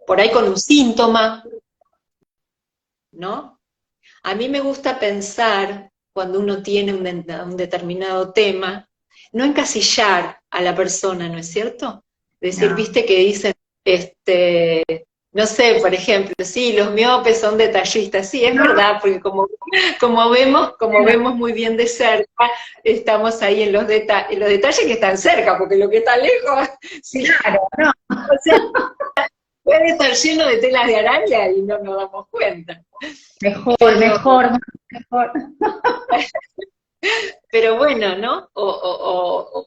Speaker 2: Por ahí con un síntoma, ¿no? A mí me gusta pensar, cuando uno tiene un determinado tema, no encasillar a la persona, ¿no es cierto? Decir, viste que dicen, no sé, por ejemplo, sí, los miopes son detallistas, sí, es verdad, porque como vemos muy bien de cerca, estamos ahí en los detalles que están cerca, porque lo que está lejos, sí, claro, no. O sea, puede estar lleno de telas de araña y no nos damos cuenta.
Speaker 1: Mejor.
Speaker 2: Pero bueno, ¿no? O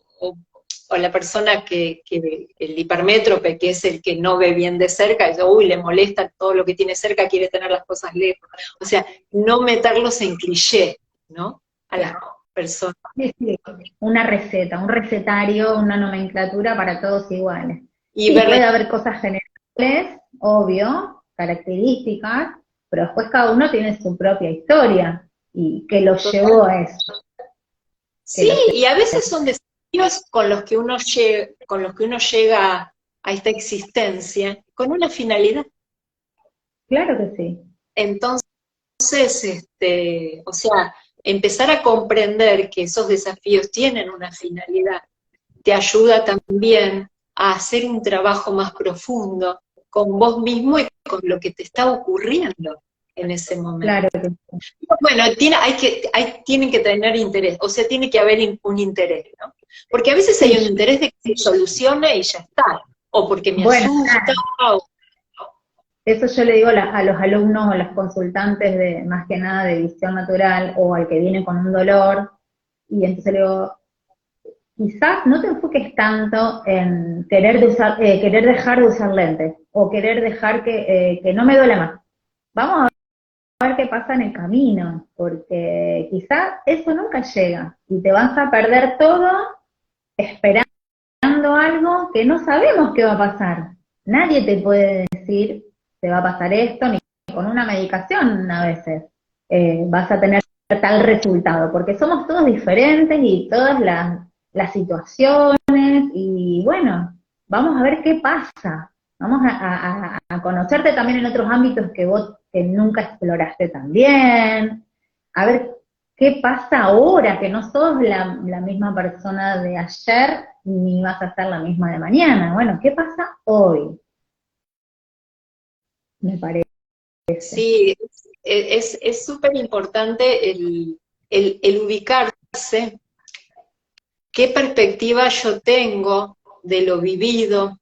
Speaker 2: la persona que el hipermétrope, que es el que no ve bien de cerca, y le molesta todo lo que tiene cerca, quiere tener las cosas lejos. O sea, no meterlos en cliché, ¿no? A las personas.
Speaker 1: Sí. Una receta, un recetario, una nomenclatura para todos iguales.
Speaker 2: Y
Speaker 1: puede haber cosas generales, obvio, características, pero después cada uno tiene su propia historia, y que lo llevó a eso.
Speaker 2: Sí, y a veces son desafíos con los que uno llega a esta existencia con una finalidad.
Speaker 1: Claro que sí.
Speaker 2: Entonces, o sea, empezar a comprender que esos desafíos tienen una finalidad te ayuda también a hacer un trabajo más profundo con vos mismo y con lo que te está ocurriendo en ese momento.
Speaker 1: Claro que sí.
Speaker 2: Bueno, tienen que tener interés, o sea, tiene que haber un interés, ¿no? Porque a veces hay un interés de que se solucione y ya está, o porque me asusta. Claro.
Speaker 1: Eso yo le digo a los alumnos o a los consultantes más que nada de visión natural, o al que viene con un dolor,
Speaker 3: Y entonces le digo, quizás no te enfoques tanto en querer dejar de usar lentes, o querer dejar que no me duele más. Vamos a ver qué pasa en el camino, porque quizás eso nunca llega, y te vas a perder todo esperando algo que no sabemos qué va a pasar. Nadie te puede decir te va a pasar esto, ni con una medicación a veces vas a tener tal resultado, porque somos todos diferentes y todas las situaciones, y bueno, vamos a ver qué pasa. Vamos a conocerte también en otros ámbitos que vos que nunca exploraste también, a ver qué pasa ahora, que no sos la misma persona de ayer, ni vas a ser la misma de mañana. Bueno, ¿qué pasa hoy? Me parece.
Speaker 2: Sí, es súper importante el ubicarse, qué perspectiva yo tengo de lo vivido,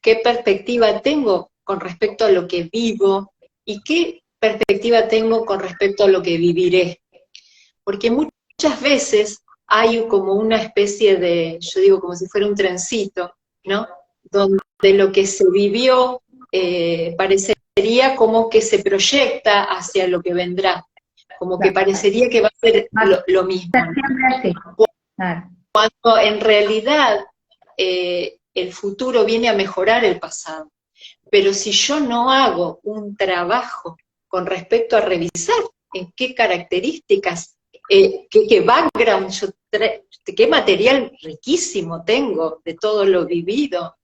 Speaker 2: qué perspectiva tengo con respecto a lo que vivo y qué perspectiva tengo con respecto a lo que viviré. Porque muchas veces hay como una especie de, yo digo como si fuera un trencito, ¿no? Donde lo que se vivió parecería como que se proyecta hacia lo que vendrá, como que parecería que va a ser lo mismo, ¿no?
Speaker 3: Siempre así. Claro.
Speaker 2: Cuando en realidad el futuro viene a mejorar el pasado. Pero si yo no hago un trabajo con respecto a revisar en qué características, qué background, qué material riquísimo tengo de todo lo vivido,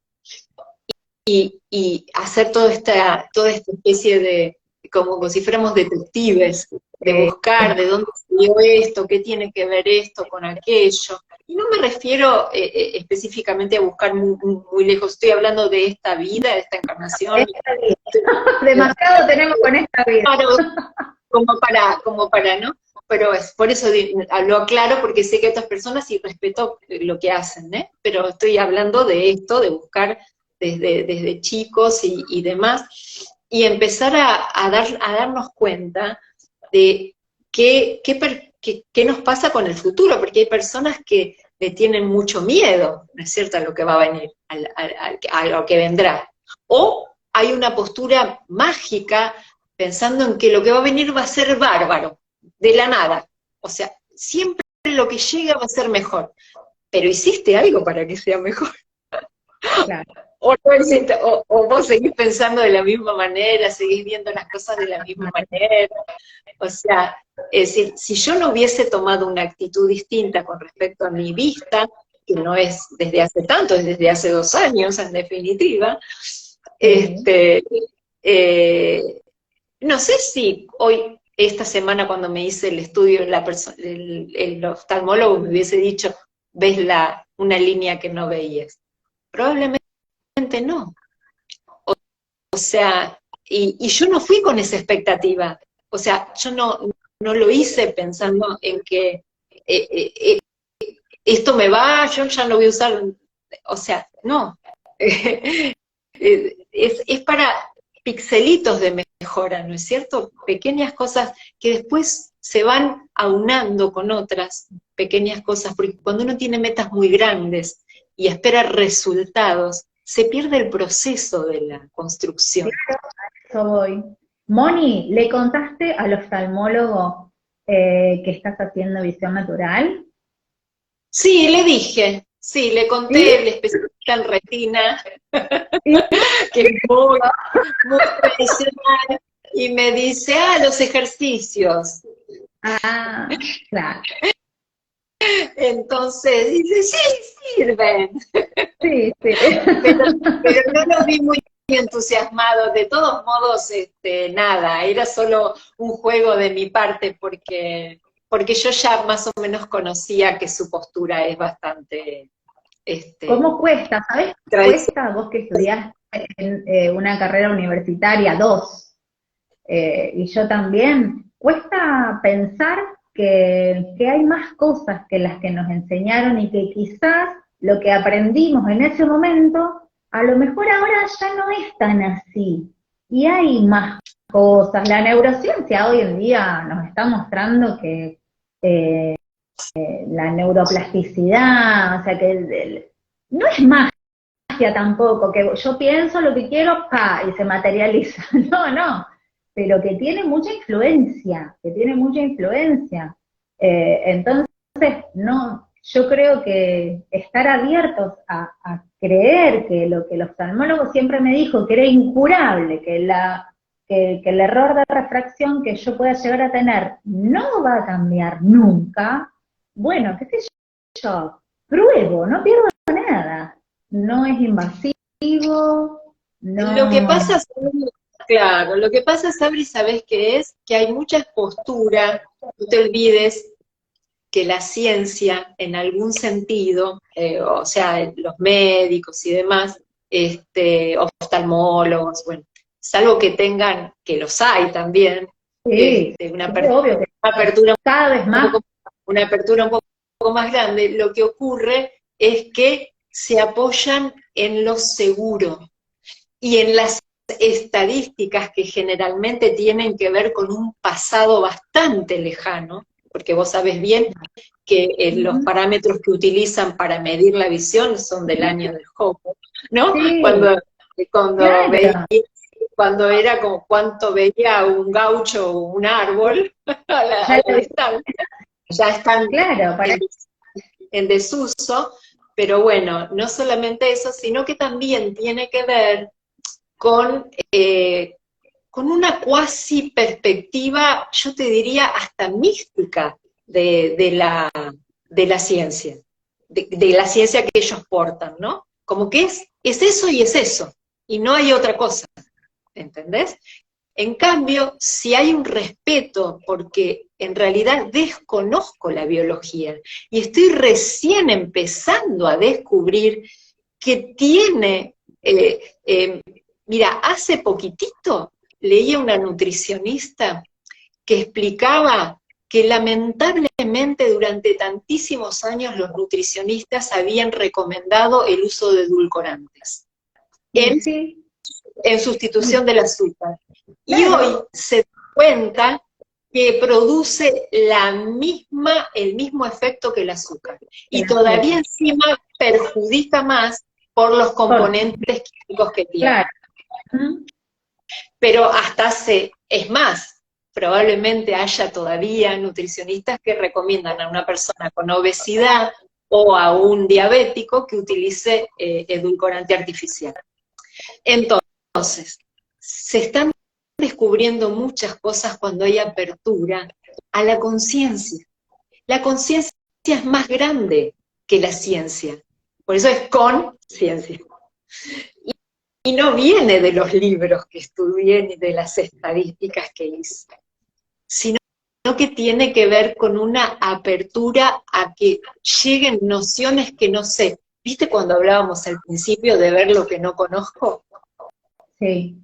Speaker 2: y hacer toda esta especie de, como si fuéramos detectives, de buscar de dónde salió esto, qué tiene que ver esto con aquello. Y no me refiero específicamente a buscar muy lejos, estoy hablando de esta vida, de esta encarnación.
Speaker 3: Esta vida. Demasiado tenemos con esta vida.
Speaker 2: Claro, como para, ¿no? Pero por eso lo aclaro, porque sé que otras personas y respeto lo que hacen, ¿eh? Pero estoy hablando de esto, de buscar desde chicos y demás, y empezar a darnos cuenta de qué nos pasa con el futuro, porque hay personas que le tienen mucho miedo, ¿no es cierto?, a lo que va a venir, a lo que vendrá. O hay una postura mágica pensando en que lo que va a venir va a ser bárbaro, de la nada. O sea, siempre lo que llega va a ser mejor. Pero hiciste algo para que sea mejor.
Speaker 3: Claro.
Speaker 2: O vos seguís pensando de la misma manera, seguís viendo las cosas de la misma manera. O sea, es decir, si yo no hubiese tomado una actitud distinta con respecto a mi vista, que no es desde hace tanto, es desde hace 2 años en definitiva, no sé si hoy, esta semana cuando me hice el estudio, el oftalmólogo me hubiese dicho, ves una línea que no veías. Probablemente no. O sea, y yo no fui con esa expectativa. O sea, yo no lo hice pensando en que esto me va, yo ya no voy a usar. O sea, no. Es para pixelitos de mejora, ¿no es cierto? Pequeñas cosas que después se van aunando con otras pequeñas cosas, porque cuando uno tiene metas muy grandes y espera resultados, se pierde el proceso de la construcción.
Speaker 3: Claro, a eso voy. Moni, ¿le contaste al oftalmólogo que estás haciendo visión natural?
Speaker 2: Sí, le dije, sí, le conté,
Speaker 3: ¿Sí?
Speaker 2: el especialista en retina,
Speaker 3: ¿Sí?
Speaker 2: que es muy, muy tradicional, y me dice, los ejercicios.
Speaker 3: Ah, claro.
Speaker 2: Entonces, dice, sí, sirven.
Speaker 3: Sí, sí.
Speaker 2: Pero no lo vi muy entusiasmado. De todos modos, nada, era solo un juego de mi parte, porque yo ya más o menos conocía que su postura es bastante
Speaker 3: ¿Cómo cuesta? ¿Sabes qué
Speaker 2: tradicional.
Speaker 3: cuesta vos que estudiaste en una carrera universitaria, 2? Y yo también, cuesta pensar que hay más cosas que las que nos enseñaron y que quizás lo que aprendimos en ese momento, a lo mejor ahora ya no es tan así. Y hay más cosas. La neurociencia hoy en día nos está mostrando que la neuroplasticidad, o sea que no es magia tampoco, que yo pienso lo que quiero, pa, y se materializa, no, pero que tiene mucha influencia, entonces, no, yo creo que estar abiertos a creer que lo que el oftalmólogo siempre me dijo, que era incurable, que el error de refracción que yo pueda llegar a tener no va a cambiar nunca, bueno, qué sé yo, pruebo, no pierdo nada, no es invasivo, no...
Speaker 2: Lo que pasa, claro, lo que pasa, Sabri, ¿sabés qué es? Que hay muchas posturas, no te olvides que la ciencia, en algún sentido, o sea, los médicos y demás, oftalmólogos, bueno, salvo que tengan, que los hay también,
Speaker 3: Sí,
Speaker 2: una
Speaker 3: obvio que
Speaker 2: apertura
Speaker 3: cada vez más.
Speaker 2: una apertura un poco más grande, lo que ocurre es que se apoyan en lo seguro y en las estadísticas que generalmente tienen que ver con un pasado bastante lejano, porque vos sabés bien que los parámetros que utilizan para medir la visión son del año del Homo, ¿no?
Speaker 3: Sí,
Speaker 2: Cuando,
Speaker 3: claro.
Speaker 2: cuando era como cuánto veía un gaucho o un árbol a la distancia, ya están
Speaker 3: Claro,
Speaker 2: en desuso, pero bueno, no solamente eso, sino que también tiene que ver con una cuasi perspectiva, yo te diría hasta mística de la ciencia, de la ciencia que ellos portan, ¿no? Como que es eso y es eso, y no hay otra cosa, ¿entendés? En cambio, si hay un respeto, porque en realidad desconozco la biología y estoy recién empezando a descubrir que tiene, mira, hace poquitito leí a una nutricionista que explicaba que lamentablemente durante tantísimos años los nutricionistas habían recomendado el uso de edulcorantes en sustitución del azúcar. Y hoy se da cuenta que produce el mismo efecto que el azúcar. Y todavía encima perjudica más por los componentes químicos que tiene.
Speaker 3: Claro.
Speaker 2: Pero es más, probablemente haya todavía nutricionistas que recomiendan a una persona con obesidad o a un diabético que utilice edulcorante artificial. Entonces, se están descubriendo muchas cosas cuando hay apertura a la conciencia. La conciencia es más grande que la ciencia, por eso es conciencia. Y no viene de los libros que estudié ni de las estadísticas que hice, sino que tiene que ver con una apertura a que lleguen nociones que no sé. ¿Viste cuando hablábamos al principio de ver lo que no conozco?
Speaker 3: Sí.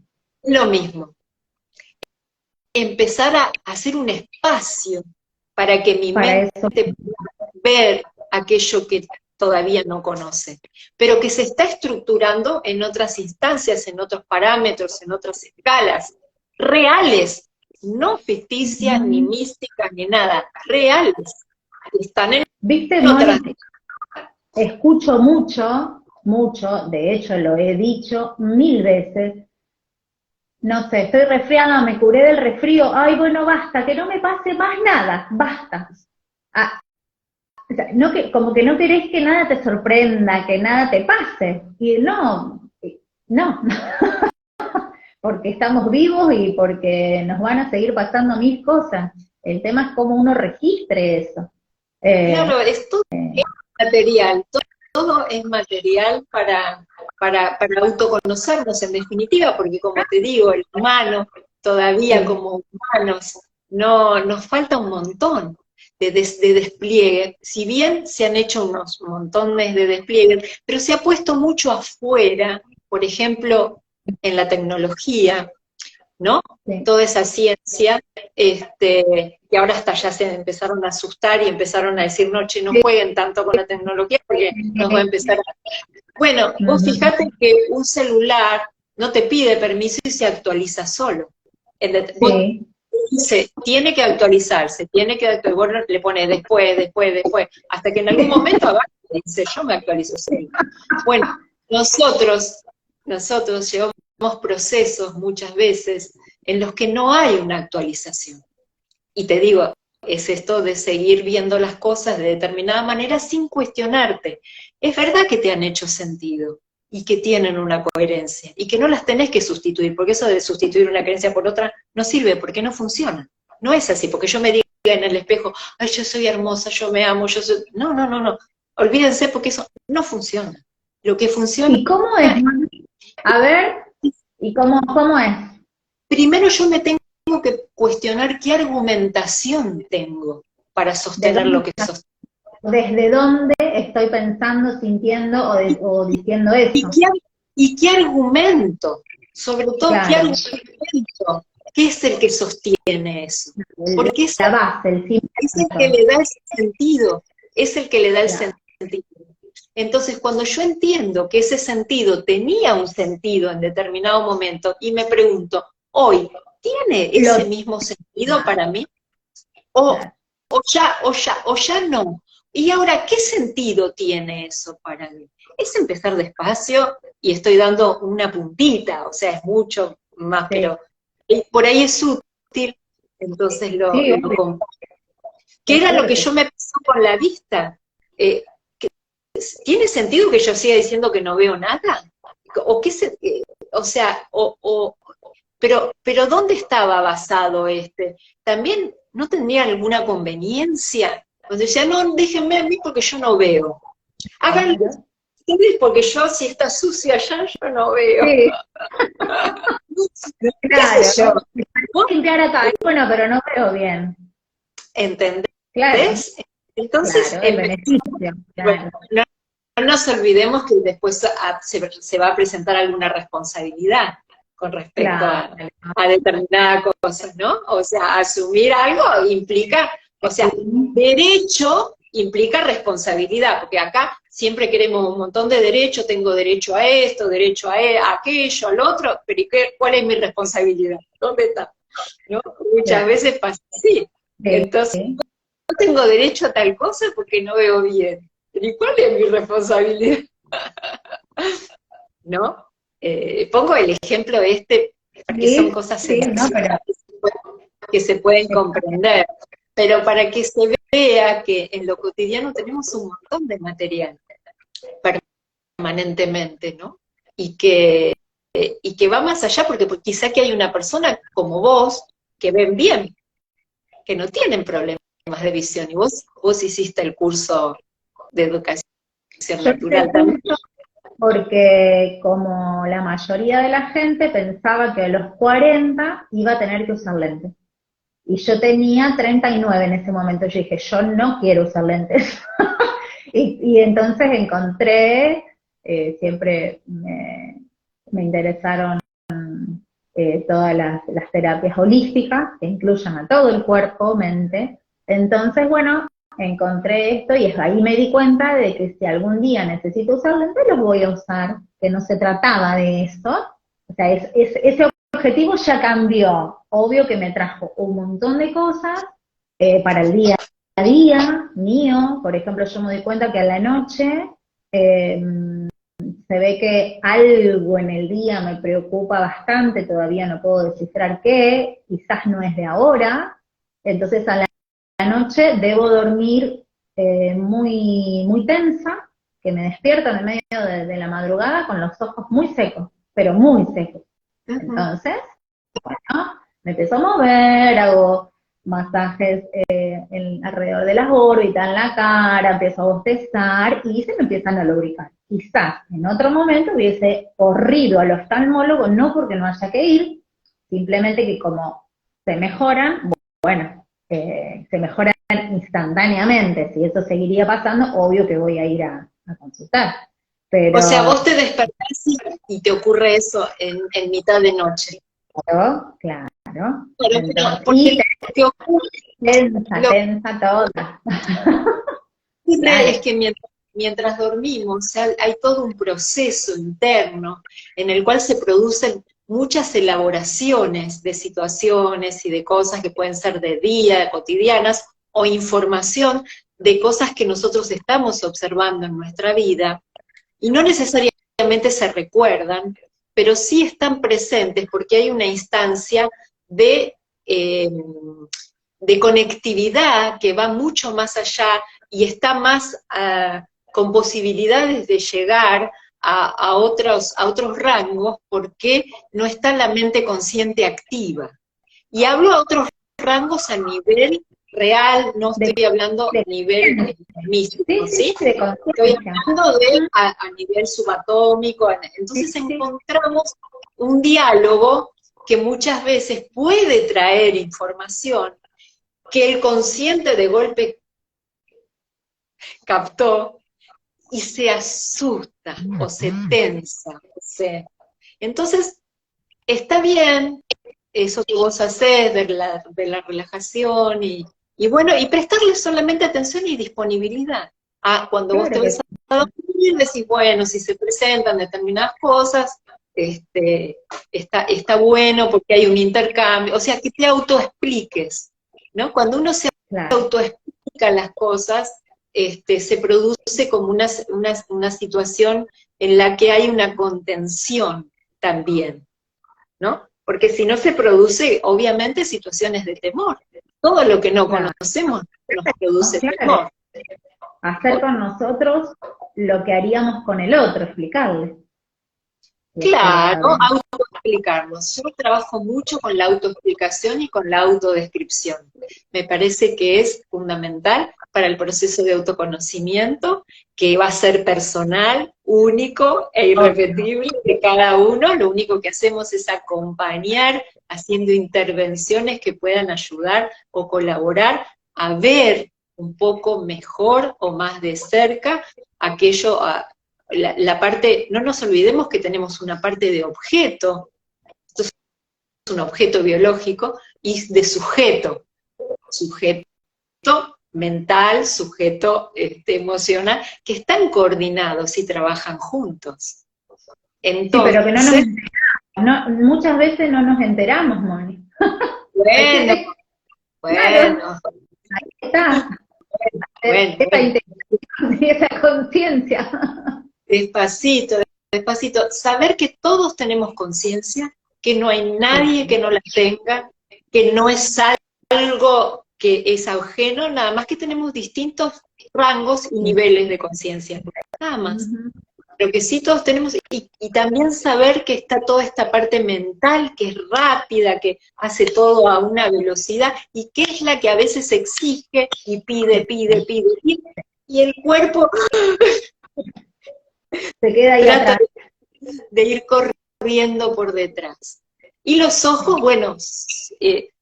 Speaker 2: Lo mismo. Empezar a hacer un espacio para que mi mente pueda ver aquello que todavía no conoce, pero que se está estructurando en otras instancias, en otros parámetros, en otras escalas, reales, no ficticias, ni místicas, ni nada, reales. Están
Speaker 3: ¿Viste,
Speaker 2: otras.
Speaker 3: Escucho mucho, de hecho lo he dicho 1000 veces, no sé, estoy resfriada, me curé del resfrío, ay, bueno, basta, que no me pase más nada, basta. O sea, como que no querés que nada te sorprenda, que nada te pase, y no, porque estamos vivos y porque nos van a seguir pasando 1000 cosas, el tema es cómo uno registre eso.
Speaker 2: Claro, esto es material, todo es material para autoconocernos en definitiva, porque como te digo, el humano, todavía como humanos, nos falta un montón de despliegue, si bien se han hecho unos montones de despliegues, pero se ha puesto mucho afuera, por ejemplo, en la tecnología, ¿no? Sí. Toda esa ciencia, y ahora hasta ya se empezaron a asustar y empezaron a decir, no, che, no jueguen tanto con la tecnología porque nos va a empezar a... Bueno, vos fijate que un celular no te pide permiso y se actualiza solo. Vos dice, tiene que actualizarse, bueno, le pone después, hasta que en algún momento abajo dice, yo me actualizo solo. Bueno, nosotros llevamos procesos muchas veces en los que no hay una actualización. Y te digo, es esto de seguir viendo las cosas de determinada manera sin cuestionarte. Es verdad que te han hecho sentido y que tienen una coherencia y que no las tenés que sustituir, porque eso de sustituir una creencia por otra no sirve, porque no funciona. No es así, porque yo me diga en el espejo, ay, yo soy hermosa, yo me amo, yo soy... No, no, no, no. Olvídense, porque eso no funciona. Lo que funciona...
Speaker 3: ¿Y cómo es? A ver, ¿y cómo es?
Speaker 2: Primero yo me tengo que cuestionar qué argumentación tengo para sostener lo que sostengo.
Speaker 3: ¿Desde dónde estoy pensando, sintiendo o diciendo eso?
Speaker 2: ¿Y qué argumento? Sobre todo,
Speaker 3: claro.
Speaker 2: ¿qué argumento? ¿Qué es el que sostiene eso? Porque es
Speaker 3: la base, el
Speaker 2: que le da ese sentido, es el que le da el sentido. Entonces, cuando yo entiendo que ese sentido tenía un sentido en determinado momento, y me pregunto, hoy, ¿tiene ese mismo sentido para mí? O ya no. ¿Y ahora qué sentido tiene eso para mí? Es empezar despacio, y estoy dando una puntita, o sea, es mucho más, pero por ahí es útil, entonces lo comparto. ¿Qué era lo que yo me pasó con la vista? ¿Tiene sentido que yo siga diciendo que no veo nada? ¿O qué pero ¿dónde estaba basado También no tendría alguna conveniencia. Cuando decía, no, déjenme a mí porque yo no veo. Háganlo ustedes porque yo, si está sucia allá, yo no veo.
Speaker 3: Sí.
Speaker 2: Claro.
Speaker 3: Limpiar acá, bueno, pero no veo bien.
Speaker 2: ¿Entendés?
Speaker 3: Claro.
Speaker 2: Entonces,
Speaker 3: el beneficio. Claro.
Speaker 2: No nos olvidemos que después se va a presentar alguna responsabilidad con respecto a determinadas cosas, ¿no? O sea, asumir algo implica, derecho implica responsabilidad, porque acá siempre queremos un montón de derechos, tengo derecho a esto, derecho a aquello, al otro, pero ¿cuál es mi responsabilidad? ¿Dónde está? ¿No? Muchas veces pasa así. Entonces, no tengo derecho a tal cosa porque no veo bien. ¿Y cuál es mi responsabilidad? ¿No? Pongo el ejemplo porque son cosas que se pueden comprender, pero para que se vea que en lo cotidiano tenemos un montón de material permanentemente, ¿no? Y que va más allá, porque quizá que hay una persona como vos que ven bien, que no tienen problemas de visión, y vos hiciste el curso de educación natural también.
Speaker 3: Porque como la mayoría de la gente pensaba que a los 40 iba a tener que usar lentes. Y yo tenía 39 en ese momento, yo dije, yo no quiero usar lentes. y entonces encontré, siempre me interesaron todas las terapias holísticas, que incluyan a todo el cuerpo, mente. Entonces, bueno, encontré esto y ahí me di cuenta de que si algún día necesito usar lentes, los voy a usar, que no se trataba de eso. O sea, ese objetivo ya cambió. Obvio que me trajo un montón de cosas para el día a día mío. Por ejemplo, yo me doy cuenta que a la noche se ve que algo en el día me preocupa bastante, todavía no puedo descifrar qué, quizás no es de ahora. Entonces a la noche debo dormir muy, muy tensa, que me despierto en el medio de la madrugada con los ojos muy secos, pero muy secos. Entonces, bueno, me empiezo a mover, hago masajes alrededor de las órbitas, en la cara, empiezo a bostezar y se me empiezan a lubricar. Quizás en otro momento hubiese corrido al oftalmólogo, no porque no haya que ir, simplemente que como se mejoran, bueno, se mejoran instantáneamente. Si eso seguiría pasando, obvio que voy a ir a consultar. Pero,
Speaker 2: o sea, vos te despertás y te ocurre eso en mitad de noche.
Speaker 3: Claro.
Speaker 2: Entonces, porque te ocurre
Speaker 3: tensa toda.
Speaker 2: Es que mientras dormimos, hay todo un proceso interno en el cual se producen muchas elaboraciones de situaciones y de cosas que pueden ser de día, cotidianas, o información de cosas que nosotros estamos observando en nuestra vida, y no necesariamente se recuerdan, pero sí están presentes porque hay una instancia de conectividad que va mucho más allá y está más con posibilidades de llegar a otros rangos, porque no está la mente consciente activa. Y hablo a otros rangos a nivel real, no estoy hablando a nivel místico, ¿sí? Estoy hablando a nivel subatómico. Entonces encontramos un diálogo que muchas veces puede traer información que el consciente de golpe captó y se asusta o se tensa. Entonces, está bien eso que vos hacés de la relajación y bueno, y prestarle solamente atención y disponibilidad. Cuando vos te ves a dormir, decís, bueno, si se presentan determinadas cosas, está bueno porque hay un intercambio, o sea, que te autoexpliques, ¿no? Cuando uno se autoexplica las cosas, se produce como una situación en la que hay una contención también, ¿no? Porque si no se produce, obviamente, situaciones de temor. Todo lo que no conocemos nos produce temor.
Speaker 3: Hacer con nosotros lo que haríamos con el otro, explicarle.
Speaker 2: Claro, autoexplicarnos. Yo trabajo mucho con la autoexplicación y con la autodescripción. Me parece que es fundamental para el proceso de autoconocimiento, que va a ser personal, único e irrepetible de cada uno. Lo único que hacemos es acompañar, haciendo intervenciones que puedan ayudar o colaborar a ver un poco mejor o más de cerca aquello, la parte. No nos olvidemos que tenemos una parte de objeto, esto es un objeto biológico, y de sujeto mental, sujeto emocional, que están coordinados y trabajan juntos. Entonces,
Speaker 3: sí, pero que no nos enteramos, muchas veces no nos enteramos, Moni.
Speaker 2: Bueno,
Speaker 3: ahí está. Esa inteligencia y esa conciencia.
Speaker 2: Despacito, saber que todos tenemos conciencia, que no hay nadie que no la tenga, que no es algo que es ajeno, nada más que tenemos distintos rangos y niveles de conciencia, nada más. Pero que sí todos tenemos, y también saber que está toda esta parte mental, que es rápida, que hace todo a una velocidad, y que es la que a veces exige y pide, y el cuerpo
Speaker 3: se queda ahí
Speaker 2: trata
Speaker 3: atrás
Speaker 2: de ir corriendo por detrás. Y los ojos, bueno,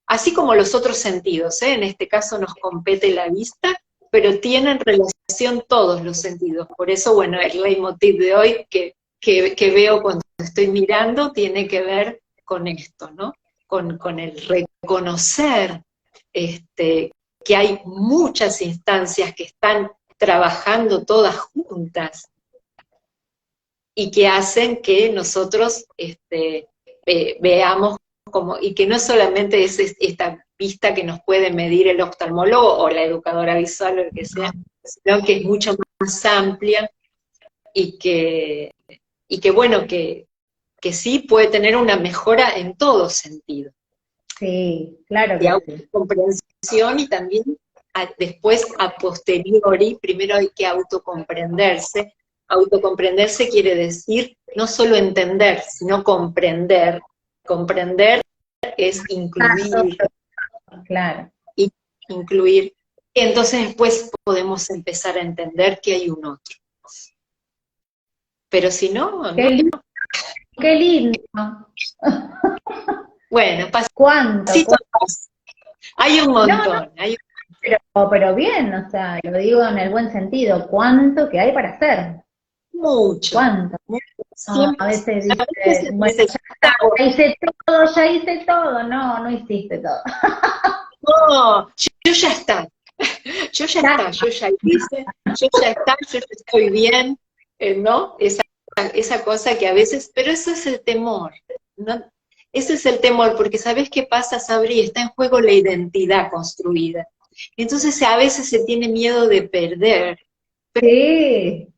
Speaker 2: así como los otros sentidos, en este caso nos compete la vista, pero tienen relación todos los sentidos. Por eso, bueno, el leitmotiv de hoy que veo cuando estoy mirando tiene que ver con esto, ¿no? Con el reconocer que hay muchas instancias que están trabajando todas juntas y que hacen que nosotros veamos como, y que no solamente es esta vista que nos puede medir el oftalmólogo o la educadora visual o el que sea, sino que es mucho más amplia y que bueno, que sí puede tener una mejora en todo sentido.
Speaker 3: Sí, claro.
Speaker 2: De autocomprensión, y también después a posteriori, primero hay que autocomprenderse. Autocomprenderse quiere decir no solo entender, sino comprender. Comprender es incluir.
Speaker 3: Claro.
Speaker 2: Y incluir. Y entonces después podemos empezar a entender que hay un otro. Pero si no,
Speaker 3: Qué lindo. Qué lindo.
Speaker 2: Bueno,
Speaker 3: ¿Cuánto?
Speaker 2: Hay un montón.
Speaker 3: No, pero bien, o sea, lo digo en el buen sentido. ¿Cuánto que hay para hacer?
Speaker 2: Mucho.
Speaker 3: ¿Cuánto? No, a veces dices, bueno, ya hice todo. No hiciste todo.
Speaker 2: No, yo ya está. Yo ya hice, yo ya estoy bien, ¿no? Esa cosa que a veces, pero eso es el temor, ¿no? Ese es el temor, porque ¿sabés qué pasa, Sabri? Está en juego la identidad construida. Entonces a veces se tiene miedo de perder.
Speaker 3: Sí,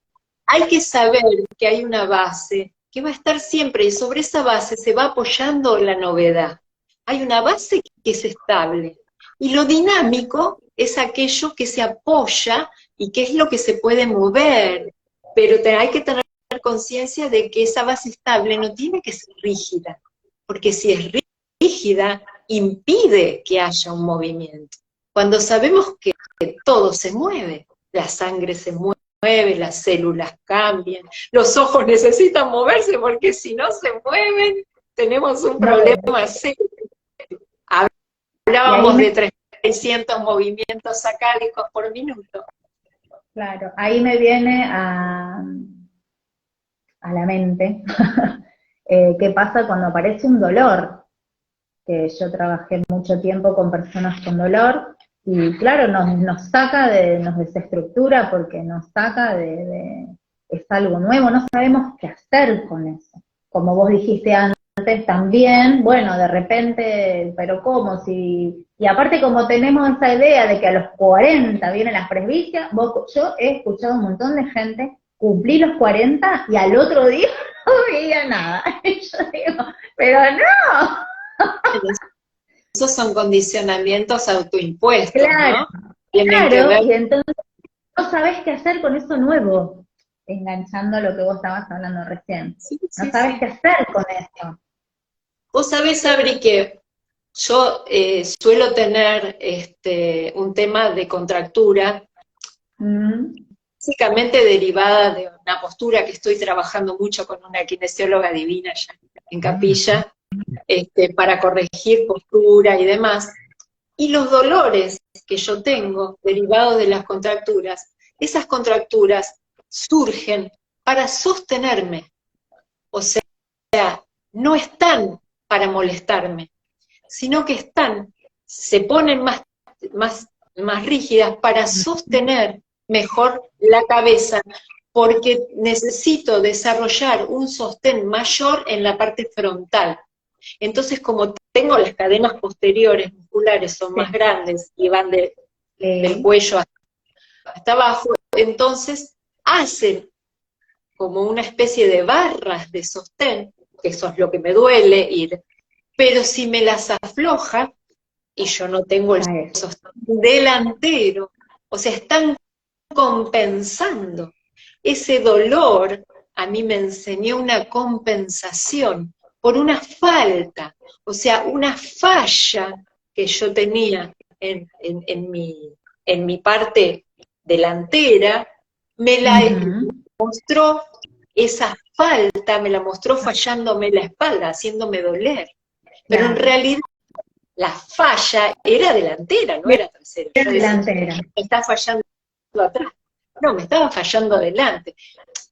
Speaker 2: Hay que saber que hay una base que va a estar siempre, y sobre esa base se va apoyando la novedad. Hay una base que es estable. Y lo dinámico es aquello que se apoya y que es lo que se puede mover. Pero hay que tener conciencia de que esa base estable no tiene que ser rígida, porque si es rígida, impide que haya un movimiento. Cuando sabemos que todo se mueve, la sangre se mueve, las células cambian, los ojos necesitan moverse porque si no se mueven, tenemos un problema serio. Hablábamos de 300 movimientos sacádicos por minuto.
Speaker 3: Claro, ahí me viene a la mente qué pasa cuando aparece un dolor, que yo trabajé mucho tiempo con personas con dolor, y claro, nos desestructura porque nos saca es algo nuevo, no sabemos qué hacer con eso. Como vos dijiste antes también, bueno, de repente, pero ¿cómo? Y aparte como tenemos esa idea de que a los 40 vienen las presbicias, yo he escuchado un montón de gente, cumplí los 40 y al otro día no veía nada. Y yo digo, pero no.
Speaker 2: Esos son condicionamientos autoimpuestos,
Speaker 3: Claro,
Speaker 2: ¿no? Tienen que ver.
Speaker 3: y entonces no sabés qué hacer con eso nuevo, enganchando lo que vos estabas hablando recién.
Speaker 2: Sí,
Speaker 3: No
Speaker 2: sí,
Speaker 3: sabés
Speaker 2: sí.
Speaker 3: qué hacer con eso.
Speaker 2: Vos sabés, Sabri, que yo suelo tener un tema de contractura, básicamente derivada de una postura que estoy trabajando mucho con una kinesióloga divina ya en Capilla, para corregir postura y demás. Y los dolores que yo tengo derivados de las contracturas, esas contracturas surgen para sostenerme. O sea, no están para molestarme, sino que se ponen más rígidas para sostener mejor la cabeza, porque necesito desarrollar un sostén mayor en la parte frontal. Entonces, como tengo las cadenas posteriores musculares son más grandes y van del cuello hasta abajo, entonces hacen como una especie de barras de sostén, que eso es lo que me duele, pero si me las afloja, y yo no tengo el sostén delantero, o sea, están compensando. Ese dolor a mí me enseñó una compensación por una falta, o sea, una falla que yo tenía en mi parte delantera, me la mostró esa falta, me la mostró fallándome la espalda, haciéndome doler. Pero en realidad la falla era delantera, no era trasera.
Speaker 3: Era delantera.
Speaker 2: Me está fallando atrás. No, me estaba fallando adelante.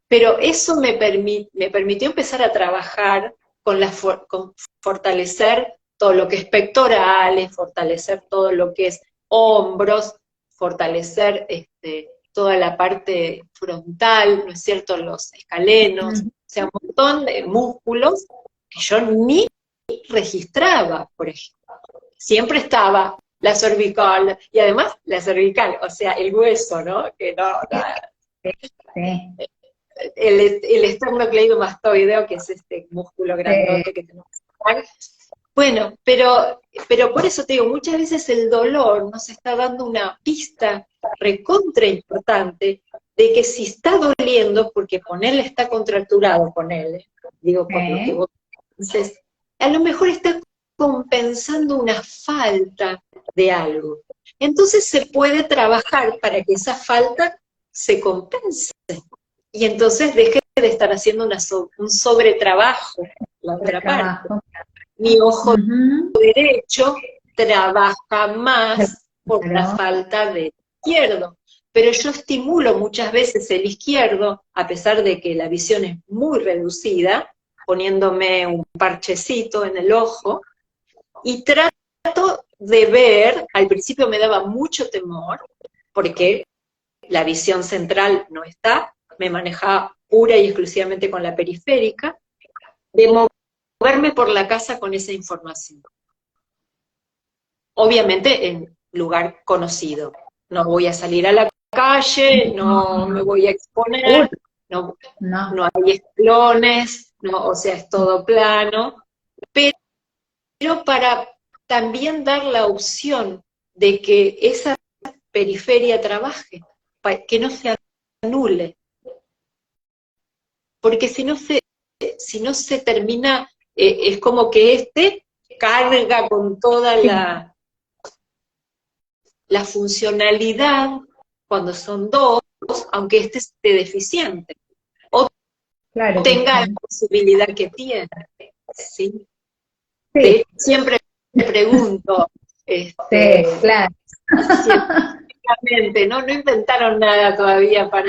Speaker 2: Pero eso me permitió empezar a trabajar con fortalecer todo lo que es pectorales, fortalecer todo lo que es hombros, fortalecer toda la parte frontal, ¿no es cierto?, los escalenos, o sea, un montón de músculos que yo ni registraba, por ejemplo. Siempre estaba la cervical, y además la cervical, o sea, el hueso, ¿no? Que el esternocleidomastoideo, que es este músculo grandote que tenemos. Bueno, pero por eso te digo, muchas veces el dolor nos está dando una pista recontra importante de que si está doliendo, porque ponerle está contracturado, ponerle, digo, por lo que vos dices, a lo mejor está compensando una falta de algo. Entonces se puede trabajar para que esa falta se compense. Y entonces deje de estar haciendo un sobretrabajo, la otra parte. Mi ojo derecho trabaja más por la falta de izquierdo, pero yo estimulo muchas veces el izquierdo, a pesar de que la visión es muy reducida, poniéndome un parchecito en el ojo, y trato de ver, al principio me daba mucho temor, porque la visión central no está, me manejaba pura y exclusivamente con la periférica, de mover moverme por la casa con esa información. Obviamente en lugar conocido. No voy a salir a la calle, no me voy a exponer, no,
Speaker 3: No,
Speaker 2: no hay escalones, no, o sea, es todo plano, pero para también dar la opción de que esa periferia trabaje, que no se anule, porque si no se termina, es como que carga con toda la funcionalidad cuando son dos, aunque esté deficiente, o
Speaker 3: claro que
Speaker 2: tenga la
Speaker 3: sí.
Speaker 2: posibilidad que tiene, ¿sí?
Speaker 3: Sí,
Speaker 2: Siempre me pregunto,
Speaker 3: sí, claro.
Speaker 2: científicamente, ¿no? No inventaron nada todavía para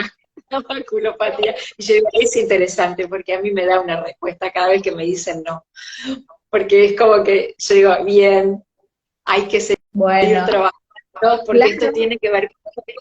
Speaker 2: la maculopatía. Y yo digo, es interesante porque a mí me da una respuesta cada vez que me dicen no. Porque es como que yo digo, bien, hay que seguir
Speaker 3: Bueno,
Speaker 2: trabajando porque esto
Speaker 3: claro,
Speaker 2: tiene que ver,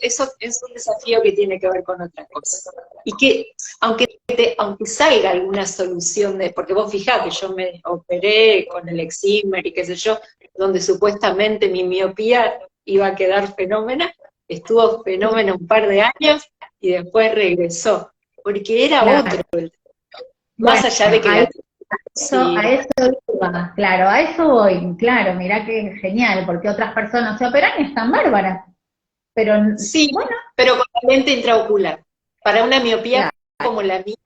Speaker 2: eso es un desafío que tiene que ver con otra cosa. Y que aunque salga alguna solución porque vos fijate, yo me operé con el Excimer y qué sé yo, donde supuestamente mi miopía iba a quedar fenómena, estuvo fenómeno un par de años y después regresó, porque era otro,
Speaker 3: claro.
Speaker 2: más
Speaker 3: Bueno,
Speaker 2: allá de que la
Speaker 3: a
Speaker 2: sí,
Speaker 3: eso iba, claro, a eso voy, claro, mirá qué genial, porque otras personas se operan y están bárbaras, pero
Speaker 2: sí,
Speaker 3: bueno,
Speaker 2: pero con la lente intraocular. Para una miopía
Speaker 3: claro,
Speaker 2: como la mía,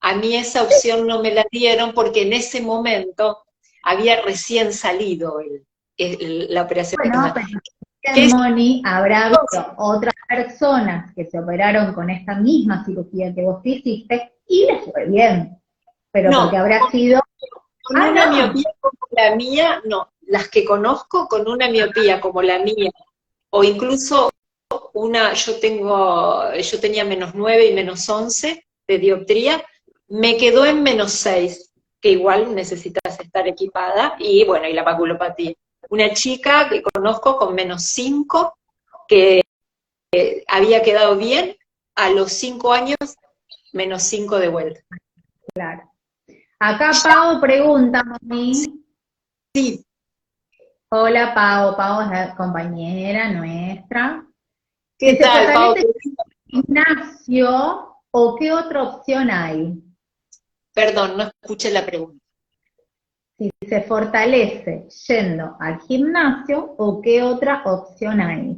Speaker 2: a mí esa opción no me la dieron porque en ese momento había recién salido la operación.
Speaker 3: bueno, pero
Speaker 2: ¿Qué
Speaker 3: en
Speaker 2: es?
Speaker 3: Moni habrá habido otras personas que se operaron con esta misma cirugía que vos te hiciste y les fue bien, pero porque
Speaker 2: No,
Speaker 3: habrá sido,
Speaker 2: con
Speaker 3: ah,
Speaker 2: una
Speaker 3: no,
Speaker 2: miopía como la mía, no. Las que conozco con una miopía como la mía, o incluso yo tenía -9 y -11 de dioptría, me quedó en -6, que igual necesitas estar equipada, y bueno, y la maculopatía. Una chica que conozco con -5, que había quedado bien, a los 5 años, -5 de vuelta.
Speaker 3: claro. Acá Pau pregunta, Moni,
Speaker 2: Sí,
Speaker 3: hola Pau, Pau es la compañera nuestra.
Speaker 2: ¿qué
Speaker 3: Si se
Speaker 2: tal, Pau?
Speaker 3: fortalece el gimnasio, ¿o qué otra opción hay?
Speaker 2: Perdón, no escuché la pregunta.
Speaker 3: Si se fortalece yendo al gimnasio, ¿o qué otra opción hay?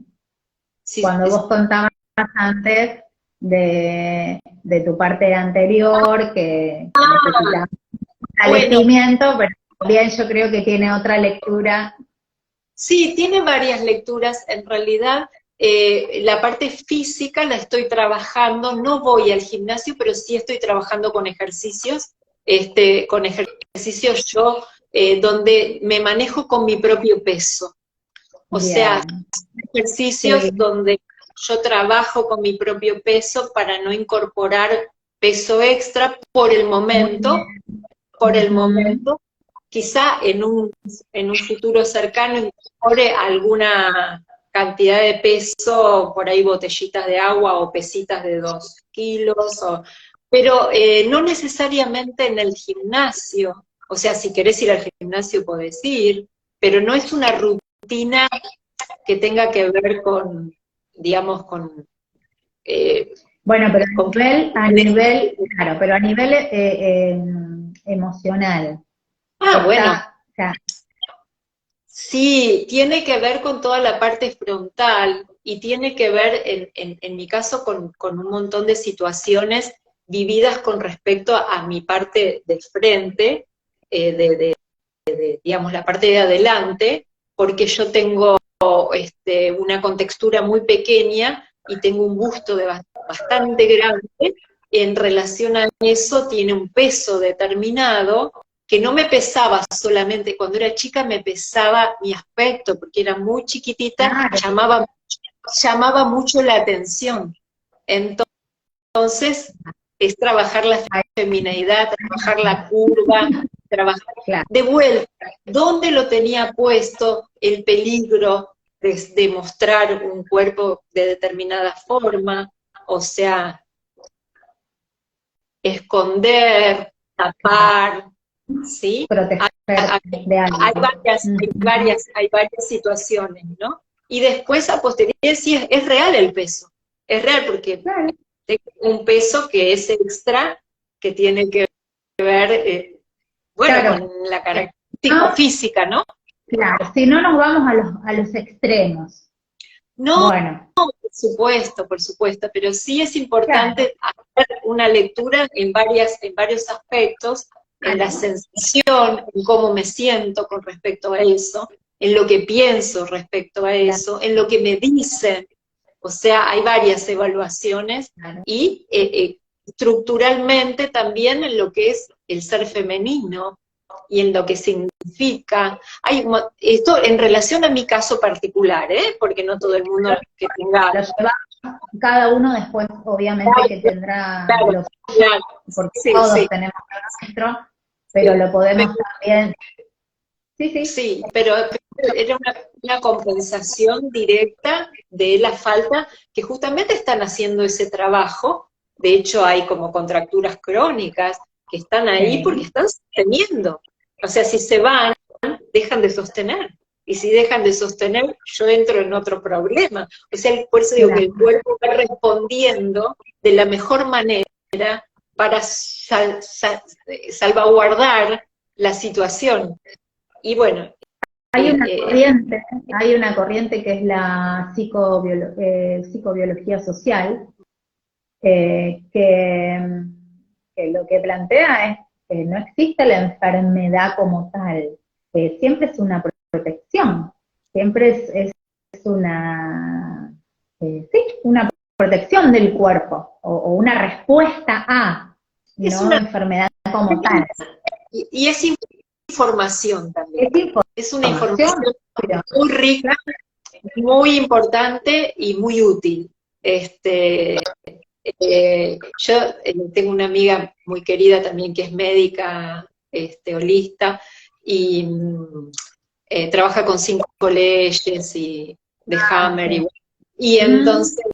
Speaker 2: Sí,
Speaker 3: Cuando vos contabas antes de tu parte anterior, que necesitaba
Speaker 2: bueno,
Speaker 3: fortalecimiento, pero también yo creo que tiene otra lectura.
Speaker 2: sí, tiene varias lecturas. En realidad, la parte física la estoy trabajando. No voy al gimnasio, pero sí estoy trabajando con ejercicios. Con ejercicios yo, donde me manejo con mi propio peso. O sea,
Speaker 3: Bien,
Speaker 2: ejercicios
Speaker 3: sí,
Speaker 2: donde yo trabajo con mi propio peso para no incorporar peso extra
Speaker 3: muy bien.
Speaker 2: por el
Speaker 3: Ujú,
Speaker 2: momento. Quizá en un futuro cercano incorpore alguna cantidad de peso, por ahí botellitas de agua o pesitas de 2 kilos, pero no necesariamente en el gimnasio. O sea, si querés ir al gimnasio podés ir, pero no es una rutina que tenga que ver con, digamos, eh,
Speaker 3: bueno, pero
Speaker 2: con
Speaker 3: claro, pero a nivel emocional,
Speaker 2: bueno,
Speaker 3: está, o sea,
Speaker 2: sí, tiene que ver con toda la parte frontal y tiene que ver, en mi caso, con un montón de situaciones vividas con respecto a mi parte de frente, digamos, la parte de adelante, porque yo tengo una contextura muy pequeña y tengo un busto bastante grande. En relación a eso tiene un peso determinado que no me pesaba solamente, cuando era chica me pesaba mi aspecto, porque era muy chiquitita,
Speaker 3: claro,
Speaker 2: llamaba mucho la atención. Entonces, es trabajar la femineidad, trabajar la curva, trabajar
Speaker 3: claro,
Speaker 2: de vuelta, dónde lo tenía puesto, el peligro de mostrar un cuerpo de determinada forma, o sea, esconder, tapar, ¿sí?
Speaker 3: proteger de algo.
Speaker 2: Hay varias situaciones, ¿no? Y después, a posteriori, sí, es real el peso. Es real porque
Speaker 3: Claro,
Speaker 2: tengo un peso que es extra, que tiene que ver, bueno,
Speaker 3: claro.
Speaker 2: con la característica
Speaker 3: No,
Speaker 2: física, ¿no?
Speaker 3: claro, si no nos vamos a los extremos.
Speaker 2: No,
Speaker 3: Bueno,
Speaker 2: por supuesto, pero sí es
Speaker 3: claro,
Speaker 2: importante hacer una lectura en varios aspectos, en la
Speaker 3: claro,
Speaker 2: sensación, en cómo me siento con respecto a eso, en lo que pienso respecto a
Speaker 3: claro,
Speaker 2: eso, en lo que me dicen. O sea, hay varias evaluaciones
Speaker 3: claro.
Speaker 2: y estructuralmente también en lo que es el ser femenino y en lo que significa. Esto en relación a mi caso particular, porque no todo el mundo que tenga.
Speaker 3: Lo lleva cada uno después, obviamente, que tendrá
Speaker 2: Claro,
Speaker 3: lo suyo,
Speaker 2: claro,
Speaker 3: porque
Speaker 2: sí,
Speaker 3: todos
Speaker 2: sí,
Speaker 3: tenemos lo nuestro, pero lo podemos también. Sí, sí,
Speaker 2: sí, pero era una compensación directa de la falta, que justamente están haciendo ese trabajo. De hecho, hay como contracturas crónicas que están ahí porque
Speaker 3: sí,
Speaker 2: están sosteniendo. O sea, si se van, dejan de sostener. Y si dejan de sostener, yo entro en otro problema. O sea, por eso digo que el
Speaker 3: claro.
Speaker 2: cuerpo va respondiendo de la mejor manera para salvaguardar la situación. Y bueno,
Speaker 3: Hay
Speaker 2: eh,
Speaker 3: una
Speaker 2: eh,
Speaker 3: corriente, hay una corriente que es la psicobiología social, que lo que plantea es que no existe la enfermedad como tal, que siempre es una protección, siempre es una, sí, una protección del cuerpo, o una respuesta a,
Speaker 2: es
Speaker 3: no
Speaker 2: una,
Speaker 3: enfermedad como tal.
Speaker 2: y es información también.
Speaker 3: Es
Speaker 2: Es una
Speaker 3: información,
Speaker 2: información
Speaker 3: pero
Speaker 2: muy rica, muy importante y muy útil. Yo tengo una amiga muy querida también que es médica, holista, y trabaja con 5 leyes y de Hammer,
Speaker 3: sí.
Speaker 2: y
Speaker 3: Mm,
Speaker 2: entonces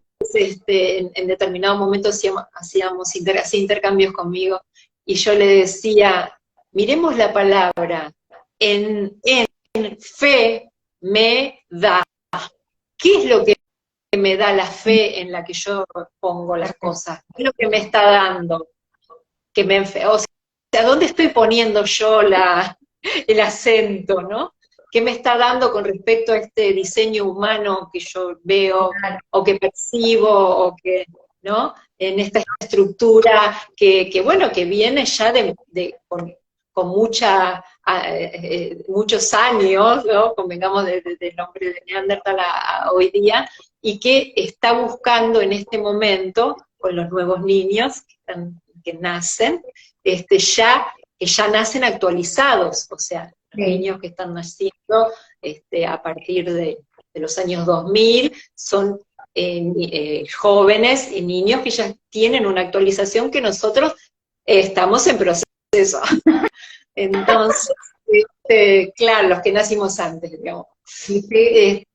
Speaker 2: en determinado momento hacía intercambios conmigo, y yo le decía, miremos la palabra, en fe me da. ¿Qué es lo que me da la fe en la que yo pongo las cosas? ¿Qué es lo que me está dando? O sea, ¿dónde estoy poniendo yo el acento, ¿no? ¿Qué me está dando con respecto a este diseño humano que yo veo
Speaker 3: claro,
Speaker 2: o que percibo o que, ¿no? En esta estructura bueno, que viene ya con muchos años, ¿no? Convengamos del hombre de Neandertal a hoy día, y que está buscando en este momento, con los nuevos niños que nacen, que ya nacen actualizados, o sea, los
Speaker 3: sí.
Speaker 2: niños que están naciendo a partir de los años 2000 son jóvenes y niños que ya tienen una actualización que nosotros estamos en proceso. Entonces, claro, los que nacimos antes, digamos.
Speaker 3: Sí, sí,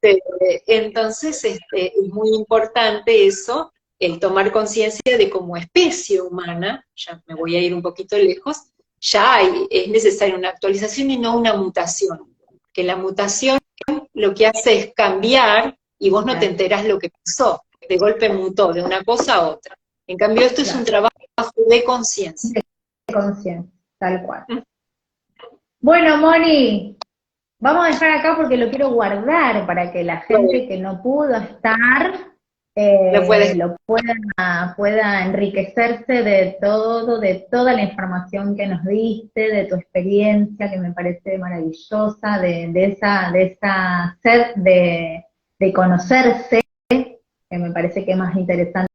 Speaker 2: Entonces, es muy importante eso, el tomar conciencia de como especie humana, ya me voy a ir un poquito lejos, es necesaria una actualización y no una mutación. Que la mutación lo que hace es cambiar y vos no te
Speaker 3: claro,
Speaker 2: enterás lo que pasó. De golpe mutó de una cosa a otra. En cambio, esto es un
Speaker 3: claro.
Speaker 2: trabajo de conciencia.
Speaker 3: De conciencia, tal cual. Bueno, Moni, vamos a dejar acá porque lo quiero guardar para que la
Speaker 2: Bueno,
Speaker 3: gente que no pudo estar
Speaker 2: lo puedes.
Speaker 3: lo pueda enriquecerse de todo, de toda la información que nos diste, de tu experiencia, que me parece maravillosa, de esa sed de conocerse, que me parece que es más interesante